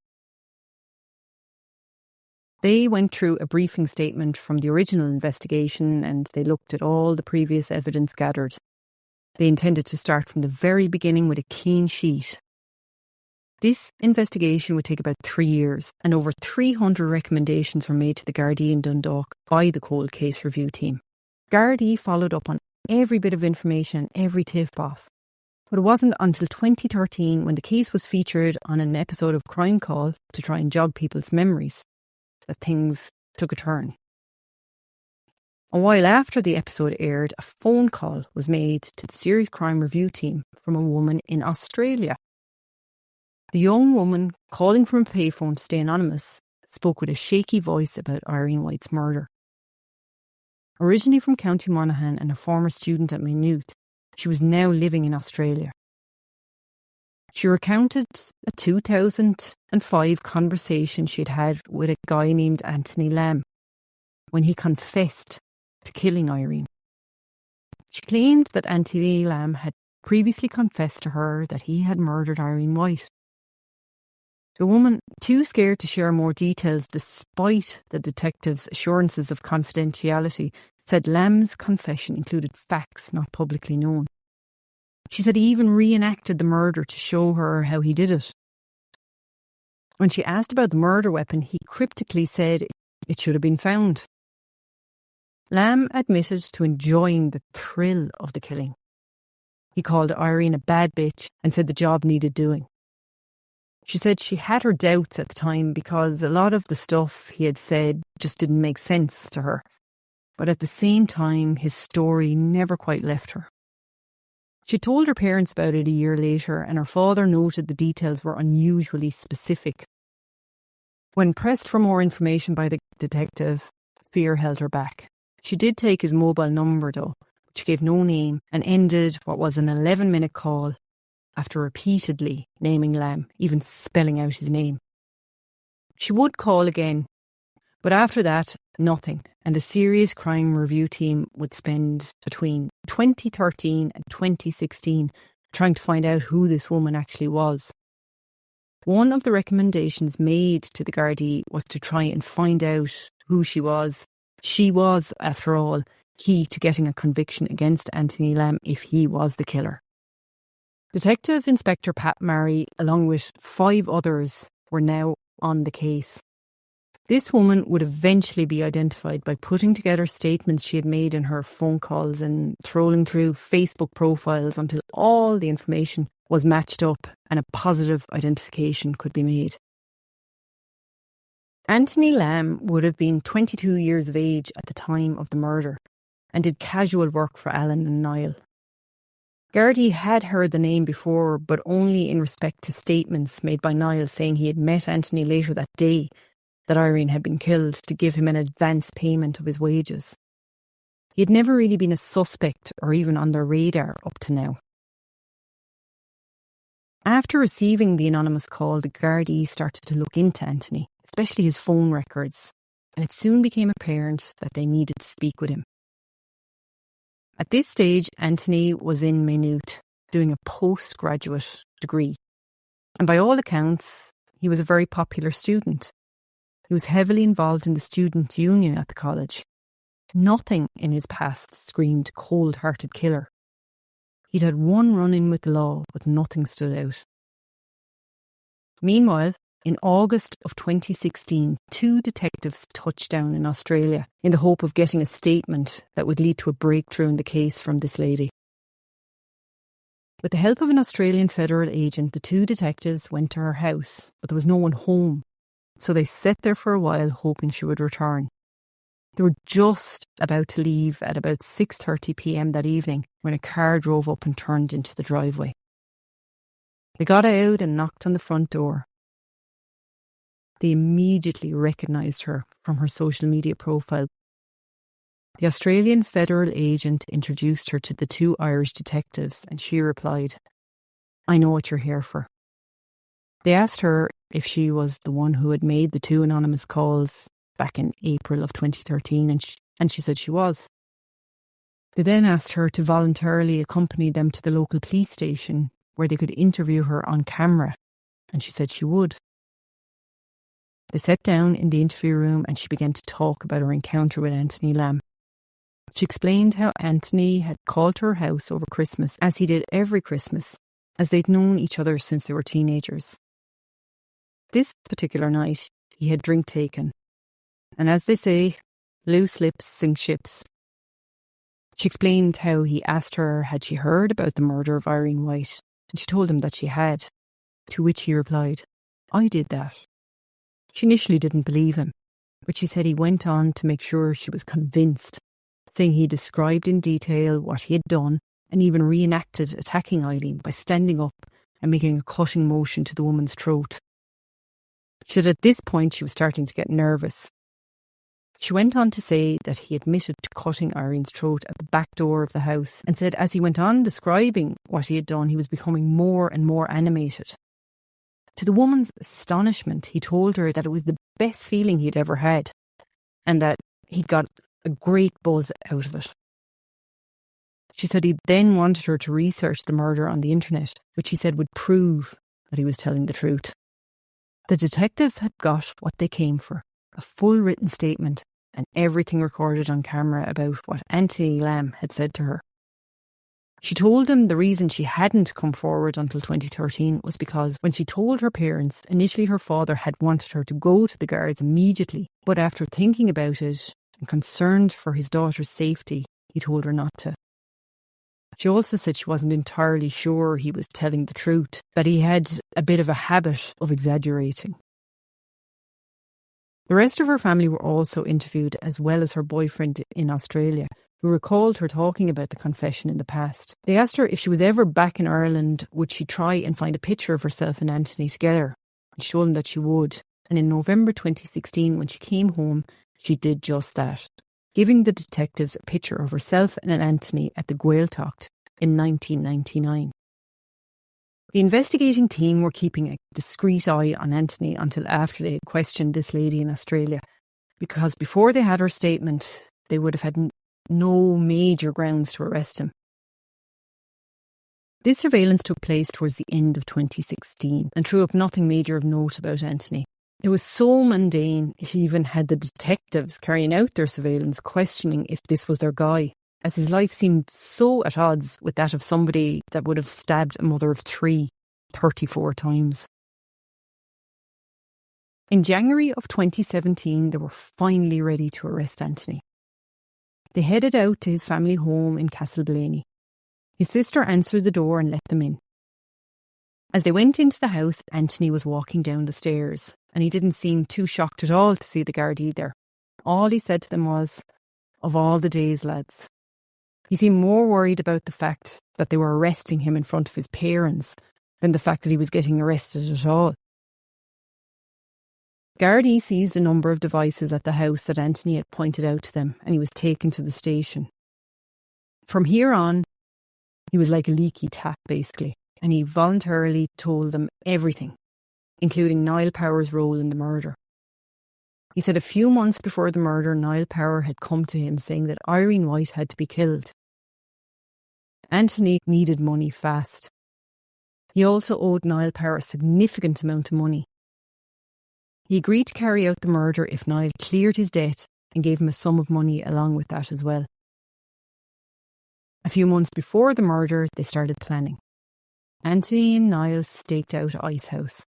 [SPEAKER 3] They went through a briefing statement from the original investigation and they looked at all the previous evidence gathered. They intended to start from the very beginning with a clean sheet. This investigation would take about 3 years, and over 300 recommendations were made to the Gardaí in Dundalk by the cold case review team. Gardaí followed up on every bit of information and every tip-off. But it wasn't until 2013, when the case was featured on an episode of Crime Call to try and jog people's memories, that things took a turn. A while after the episode aired, a phone call was made to the Serious Crime Review team from a woman in Australia. The young woman, calling from a payphone to stay anonymous, spoke with a shaky voice about Irene White's murder. Originally from County Monaghan and a former student at Maynooth, she was now living in Australia. She recounted a 2005 conversation she'd had with a guy named Anthony Lamb when he confessed to killing Irene. She claimed that Anthony Lamb had previously confessed to her that he had murdered Irene White. The woman, too scared to share more details despite the detective's assurances of confidentiality, said Lamb's confession included facts not publicly known. She said he even reenacted the murder to show her how he did it. When she asked about the murder weapon, he cryptically said it should have been found. Lamb admitted to enjoying the thrill of the killing. He called Irene a bad bitch and said the job needed doing. She said she had her doubts at the time because a lot of the stuff he had said just didn't make sense to her. But at the same time, his story never quite left her. She told her parents about it a year later, and her father noted the details were unusually specific. When pressed for more information by the detective, fear held her back. She did take his mobile number though, which gave no name, and ended what was an 11-minute call after repeatedly naming Lamb, even spelling out his name. She would call again, But after that, nothing. And the Serious Crime Review team would spend between 2013 and 2016 trying to find out who this woman actually was. One of the recommendations made to the Gardaí was to try and find out who she was. She was, after all, key to getting a conviction against Anthony Lamb if he was the killer. Detective Inspector Pat Murray, along with 5 others, were now on the case. This woman would eventually be identified by putting together statements she had made in her phone calls and trolling through Facebook profiles until all the information was matched up and a positive identification could be made. Anthony Lamb would have been 22 years of age at the time of the murder and did casual work for Alan and Niall. Gardaí had heard the name before, but only in respect to statements made by Niall saying he had met Anthony later that day that Irene had been killed to give him an advance payment of his wages. He had never really been a suspect or even on their radar up to now. After receiving the anonymous call, the Gardaí started to look into Anthony, especially his phone records, and it soon became apparent that they needed to speak with him. At this stage, Anthony was in Maynooth, doing a postgraduate degree, and by all accounts, he was a very popular student. He was heavily involved in the students' union at the college. Nothing in his past screamed cold-hearted killer. He'd had one run-in with the law, but nothing stood out. Meanwhile, in August of 2016, 2 detectives touched down in Australia in the hope of getting a statement that would lead to a breakthrough in the case from this lady. With the help of an Australian federal agent, the 2 detectives went to her house, but there was no one home, so they sat there for a while hoping she would return. They were just about to leave at about 6:30 p.m. that evening when a car drove up and turned into the driveway. They got out and knocked on the front door. They immediately recognised her from her social media profile. The Australian federal agent introduced her to the 2 Irish detectives and she replied, "I know what you're here for." They asked her if she was the one who had made the 2 anonymous calls back in April of 2013 and she said she was. They then asked her to voluntarily accompany them to the local police station where they could interview her on camera, and she said she would. They sat down in the interview room and she began to talk about her encounter with Anthony Lamb. She explained how Anthony had called to her house over Christmas, as he did every Christmas, as they'd known each other since they were teenagers. This particular night, he had drink taken, and as they say, loose lips sink ships. She explained how he asked her had she heard about the murder of Irene White, and she told him that she had, to which he replied, "I did that." She initially didn't believe him, but she said he went on to make sure she was convinced, saying he described in detail what he had done and even reenacted attacking Eileen by standing up and making a cutting motion to the woman's throat. She said at this point she was starting to get nervous. She went on to say that he admitted to cutting Irene's throat at the back door of the house and said as he went on describing what he had done, he was becoming more and more animated. To the woman's astonishment, he told her that it was the best feeling he'd ever had and that he'd got a great buzz out of it. She said he then wanted her to research the murder on the internet, which he said would prove that he was telling the truth. The detectives had got what they came for, a full written statement and everything recorded on camera about what Anthony Lamb had said to her. She told them the reason she hadn't come forward until 2013 was because when she told her parents, initially her father had wanted her to go to the guards immediately, but after thinking about it and concerned for his daughter's safety, he told her not to. She also said she wasn't entirely sure he was telling the truth, that he had a bit of a habit of exaggerating. The rest of her family were also interviewed, as well as her boyfriend in Australia, who recalled her talking about the confession in the past. They asked her if she was ever back in Ireland, would she try and find a picture of herself and Anthony together? And she told them that she would. And in November 2016, when she came home, she did just that, giving the detectives a picture of herself and Anthony at the Gaeltacht in 1999. The investigating team were keeping a discreet eye on Anthony until after they had questioned this lady in Australia. because before they had her statement, they would have had no major grounds to arrest him. This surveillance took place towards the end of 2016 and threw up nothing major of note about Anthony. It was so mundane, it even had the detectives carrying out their surveillance questioning if this was their guy, as his life seemed so at odds with that of somebody that would have stabbed a mother of 3 34 times. In January of 2017, they were finally ready to arrest Anthony. They headed out to his family home in Castleblaney. His sister answered the door and let them in. As they went into the house, Anthony was walking down the stairs, and he didn't seem too shocked at all to see the Gardaí there. All he said to them was, "Of all the days, lads." He seemed more worried about the fact that they were arresting him in front of his parents than the fact that he was getting arrested at all. Gardaí seized a number of devices at the house that Anthony had pointed out to them, and he was taken to the station. From here on, he was like a leaky tap, basically, and he voluntarily told them everything, including Niall Power's role in the murder. He said a few months before the murder, Niall Power had come to him saying that Irene White had to be killed. Anthony needed money fast. He also owed Niall Power a significant amount of money. He agreed to carry out the murder if Niall cleared his debt and gave him a sum of money along with that as well. A few months before the murder, they started planning. Anthony and Niall staked out Ice House.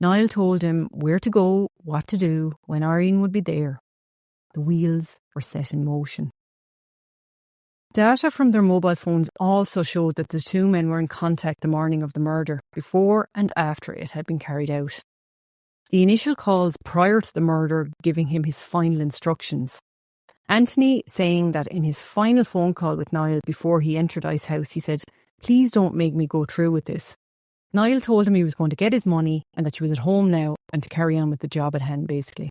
[SPEAKER 3] Niall told him where to go, what to do, when Irene would be there. The wheels were set in motion. Data from their mobile phones also showed that the two men were in contact the morning of the murder, before and after it had been carried out. The initial calls prior to the murder giving him his final instructions. Anthony saying that in his final phone call with Niall before he entered Ice House, he said, "Please don't make me go through with this." Niall told him he was going to get his money and that she was at home now and to carry on with the job at hand, basically.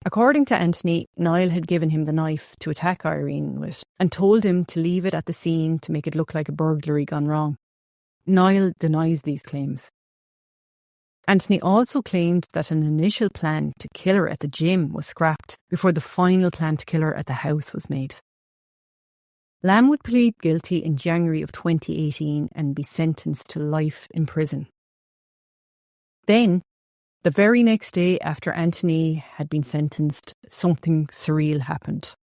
[SPEAKER 3] According to Anthony, Niall had given him the knife to attack Irene with and told him to leave it at the scene to make it look like a burglary gone wrong. Niall denies these claims. Anthony also claimed that an initial plan to kill her at the gym was scrapped before the final plan to kill her at the house was made. Lamb would plead guilty in January of 2018 and be sentenced to life in prison. Then, the very next day after Anthony had been sentenced, something surreal happened.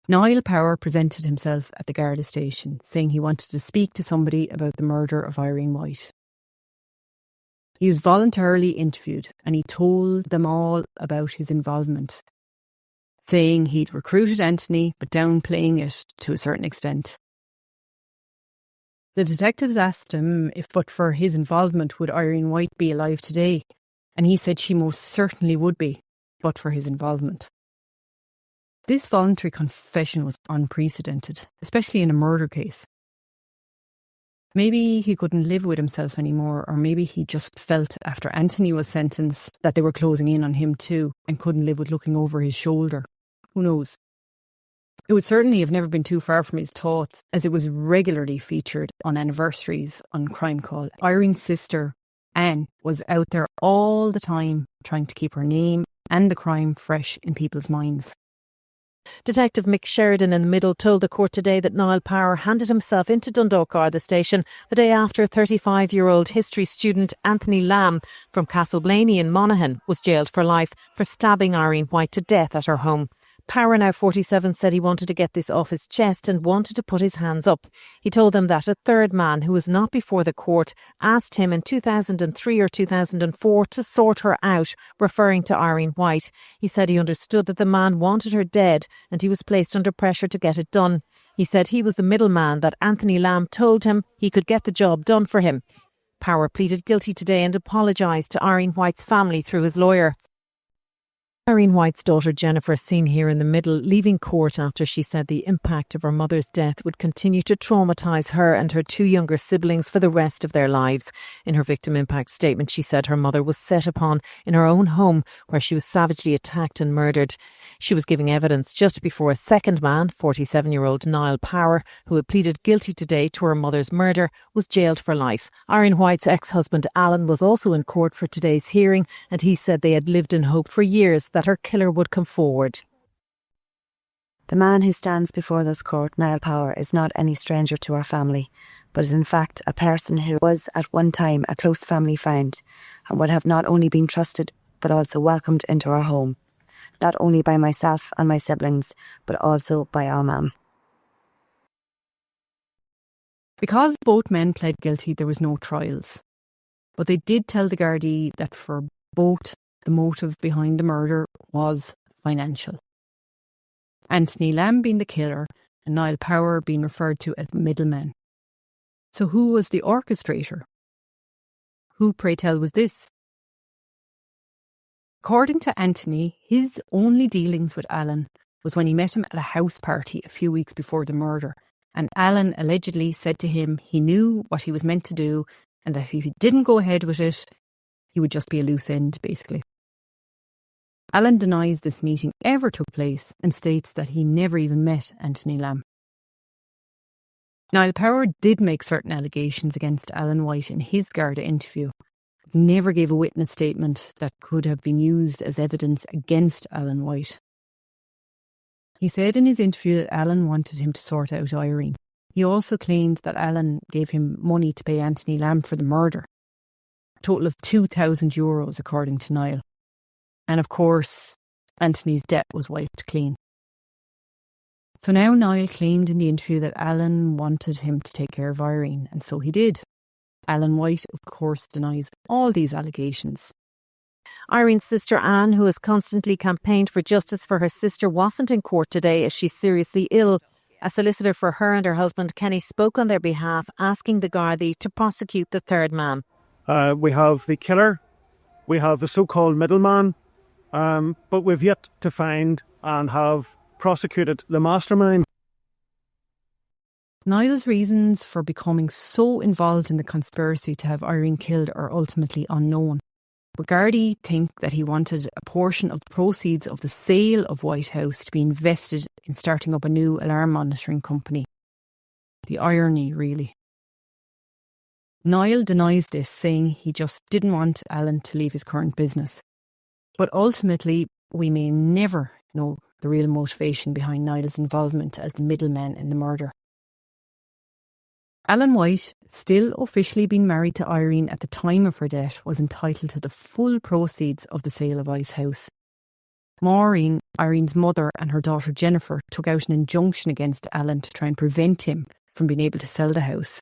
[SPEAKER 3] Niall Power presented himself at the Garda station, saying he wanted to speak to somebody about the murder of Irene White. He was voluntarily interviewed and he told them all about his involvement, saying he'd recruited Anthony but downplaying it to a certain extent. The detectives asked him if but for his involvement would Irene White be alive today, and he said she most certainly would be, but for his involvement. This voluntary confession was unprecedented, especially in a murder case. Maybe he couldn't live with himself anymore, or maybe he just felt after Anthony was sentenced that they were closing in on him too and couldn't live with looking over his shoulder. Who knows? It would certainly have never been too far from his thoughts, as it was regularly featured on anniversaries on Crime Call. Irene's sister, Anne, was out there all the time trying to keep her name and the crime fresh in people's minds.
[SPEAKER 8] Detective Mick Sheridan in the Middle told the court today that Niall Power handed himself into Dundalk Garda station the day after 35-year-old history student Anthony Lamb from Castleblaney in Monaghan was jailed for life for stabbing Irene White to death at her home. Power, now 47, said he wanted to get this off his chest and wanted to put his hands up. He told them that a third man, who was not before the court, asked him in 2003 or 2004 to sort her out, referring to Irene White. He said he understood that the man wanted her dead and he was placed under pressure to get it done. He said he was the middleman, that Anthony Lamb told him he could get the job done for him. Power pleaded guilty today and apologised to Irene White's family through his lawyer. Irene White's daughter Jennifer, seen here in the middle, leaving court after she said the impact of her mother's death would continue to traumatise her and her two younger siblings for the rest of their lives. In her victim impact statement, she said her mother was set upon in her own home, where she was savagely attacked and murdered. She was giving evidence just before a second man, 47-year-old Niall Power, who had pleaded guilty today to her mother's murder, was jailed for life. Irene White's ex-husband Alan was also in court for today's hearing, and he said they had lived in hope for years that her killer would come forward.
[SPEAKER 12] The man who stands before this court, Niall Power, is not any stranger to our family, but is in fact a person who was at one time a close family friend and would have not only been trusted but also welcomed into our home, not only by myself and my siblings, but also by our mum.
[SPEAKER 3] Because both men pled guilty, there was no trials. But they did tell the Gardaí that for both, the motive behind the murder was financial. Anthony Lamb being the killer and Niall Power being referred to as middleman. So who was the orchestrator? Who, pray tell, was this? According to Anthony, his only dealings with Alan was when he met him at a house party a few weeks before the murder, and Alan allegedly said to him he knew what he was meant to do and that if he didn't go ahead with it, he would just be a loose end, basically. Alan denies this meeting ever took place and states that he never even met Anthony Lamb. Niall Power did make certain allegations against Alan White in his Garda interview. He never gave a witness statement that could have been used as evidence against Alan White. He said in his interview that Alan wanted him to sort out Irene. He also claimed that Alan gave him money to pay Anthony Lamb for the murder. A total of €2,000 according to Niall. And of course, Anthony's debt was wiped clean. So now Niall claimed in the interview that Alan wanted him to take care of Irene, and so he did. Alan White, of course, denies all these allegations.
[SPEAKER 8] Irene's sister Anne, who has constantly campaigned for justice for her sister, wasn't in court today as she's seriously ill. A solicitor for her and her husband Kenny spoke on their behalf, asking the Gardaí to prosecute the third man.
[SPEAKER 13] We have the killer, we have the so-called middleman, but we've yet to find and have prosecuted the mastermind.
[SPEAKER 3] Niall's reasons for becoming so involved in the conspiracy to have Irene killed are ultimately unknown. But Gardaí think that he wanted a portion of the proceeds of the sale of White House to be invested in starting up a new alarm monitoring company. The irony, really. Niall denies this, saying he just didn't want Alan to leave his current business. But ultimately, we may never know the real motivation behind Niall's involvement as the middleman in the murder. Alan White, still officially being married to Irene at the time of her death, was entitled to the full proceeds of the sale of Ice House. Maureen, Irene's mother, and her daughter Jennifer took out an injunction against Alan to try and prevent him from being able to sell the house.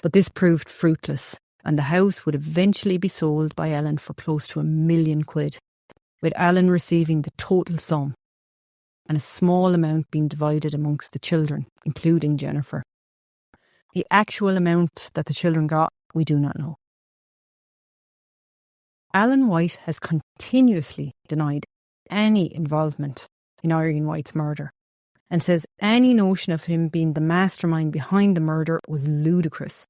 [SPEAKER 3] But this proved fruitless, and the house would eventually be sold by Alan for close to £1 million, with Alan receiving the total sum, and a small amount being divided amongst the children, including Jennifer. The actual amount that the children got, we do not know. Alan White has continuously denied any involvement in Irene White's murder and says any notion of him being the mastermind behind the murder was ludicrous.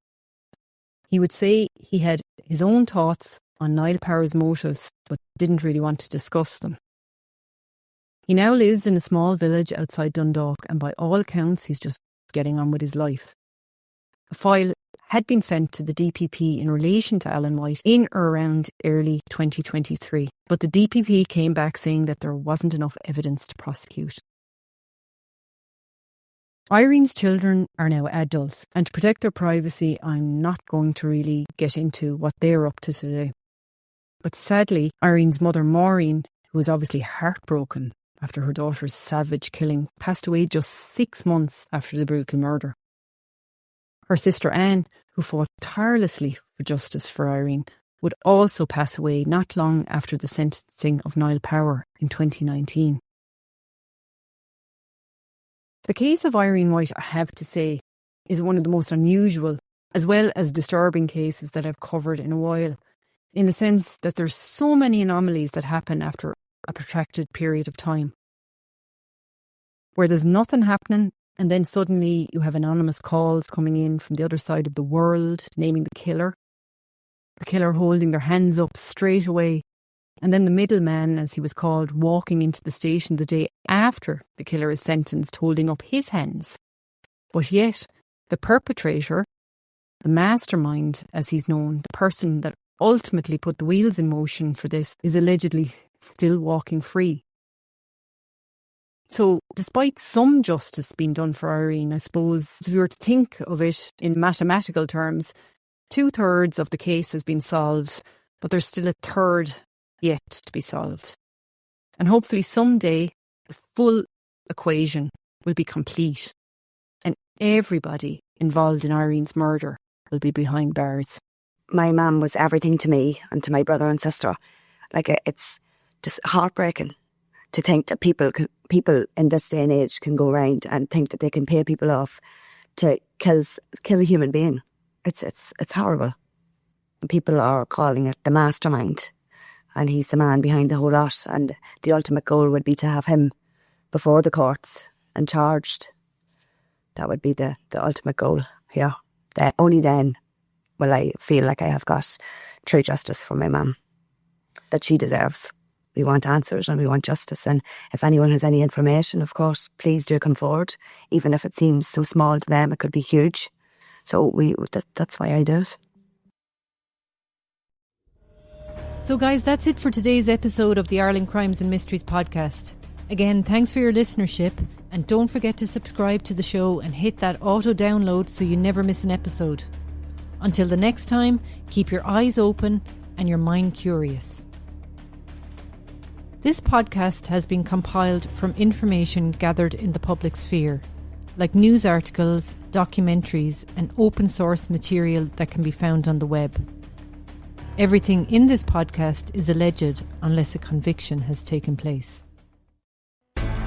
[SPEAKER 3] He would say he had his own thoughts on Niall Power's motives but didn't really want to discuss them. He now lives in a small village outside Dundalk, and by all accounts he's just getting on with his life. A file had been sent to the DPP in relation to Alan White in or around early 2023, but the DPP came back saying that there wasn't enough evidence to prosecute. Irene's children are now adults, and to protect their privacy, I'm not going to really get into what they're up to today. But sadly, Irene's mother Maureen, who was obviously heartbroken after her daughter's savage killing, passed away just 6 months after the brutal murder. Her sister Anne, who fought tirelessly for justice for Irene, would also pass away not long after the sentencing of Niall Power in 2019. The case of Irene White, I have to say, is one of the most unusual as well as disturbing cases that I've covered in a while, in the sense that there's so many anomalies that happen after a protracted period of time, where there's nothing happening, and then suddenly you have anonymous calls coming in from the other side of the world, naming the killer holding their hands up straight away, and then the middleman, as he was called, walking into the station the day after the killer is sentenced, holding up his hands. But yet, the perpetrator, the mastermind, as he's known, the person that ultimately put the wheels in motion for this, is allegedly still walking free. So, despite some justice being done for Irene, I suppose, if we were to think of it in mathematical terms, 2/3 of the case has been solved, but there's still a third yet to be solved. And hopefully someday the full equation will be complete and everybody involved in Irene's murder will be behind bars.
[SPEAKER 12] My mum was everything to me and to my brother and sister. It's just heartbreaking to think that people in this day and age can go around and think that they can pay people off to kill a human being. It's horrible. And people are calling it the mastermind, and he's the man behind the whole lot. And the ultimate goal would be to have him before the courts and charged. That would be the ultimate goal here. Only then will I feel like I have got true justice for my mum that she deserves. We want answers and we want justice. And if anyone has any information, of course, please do come forward. Even if it seems so small to them, it could be huge. So that's why I do it.
[SPEAKER 8] So guys, that's it for today's episode of the Ireland Crimes and Mysteries podcast. Again, thanks for your listenership, and don't forget to subscribe to the show and hit that auto download so you never miss an episode. Until the next time, keep your eyes open and your mind curious. This podcast has been compiled from information gathered in the public sphere, like news articles, documentaries, and open source material that can be found on the web. Everything in this podcast is alleged unless a conviction has taken place.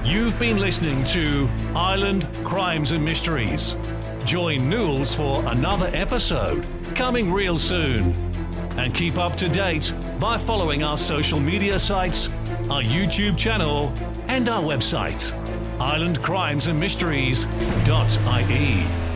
[SPEAKER 2] You've been listening to Ireland Crimes and Mysteries. Join Nules for another episode, coming real soon. And keep up to date by following our social media sites, our YouTube channel, and our website, irelandcrimesandmysteries.ie.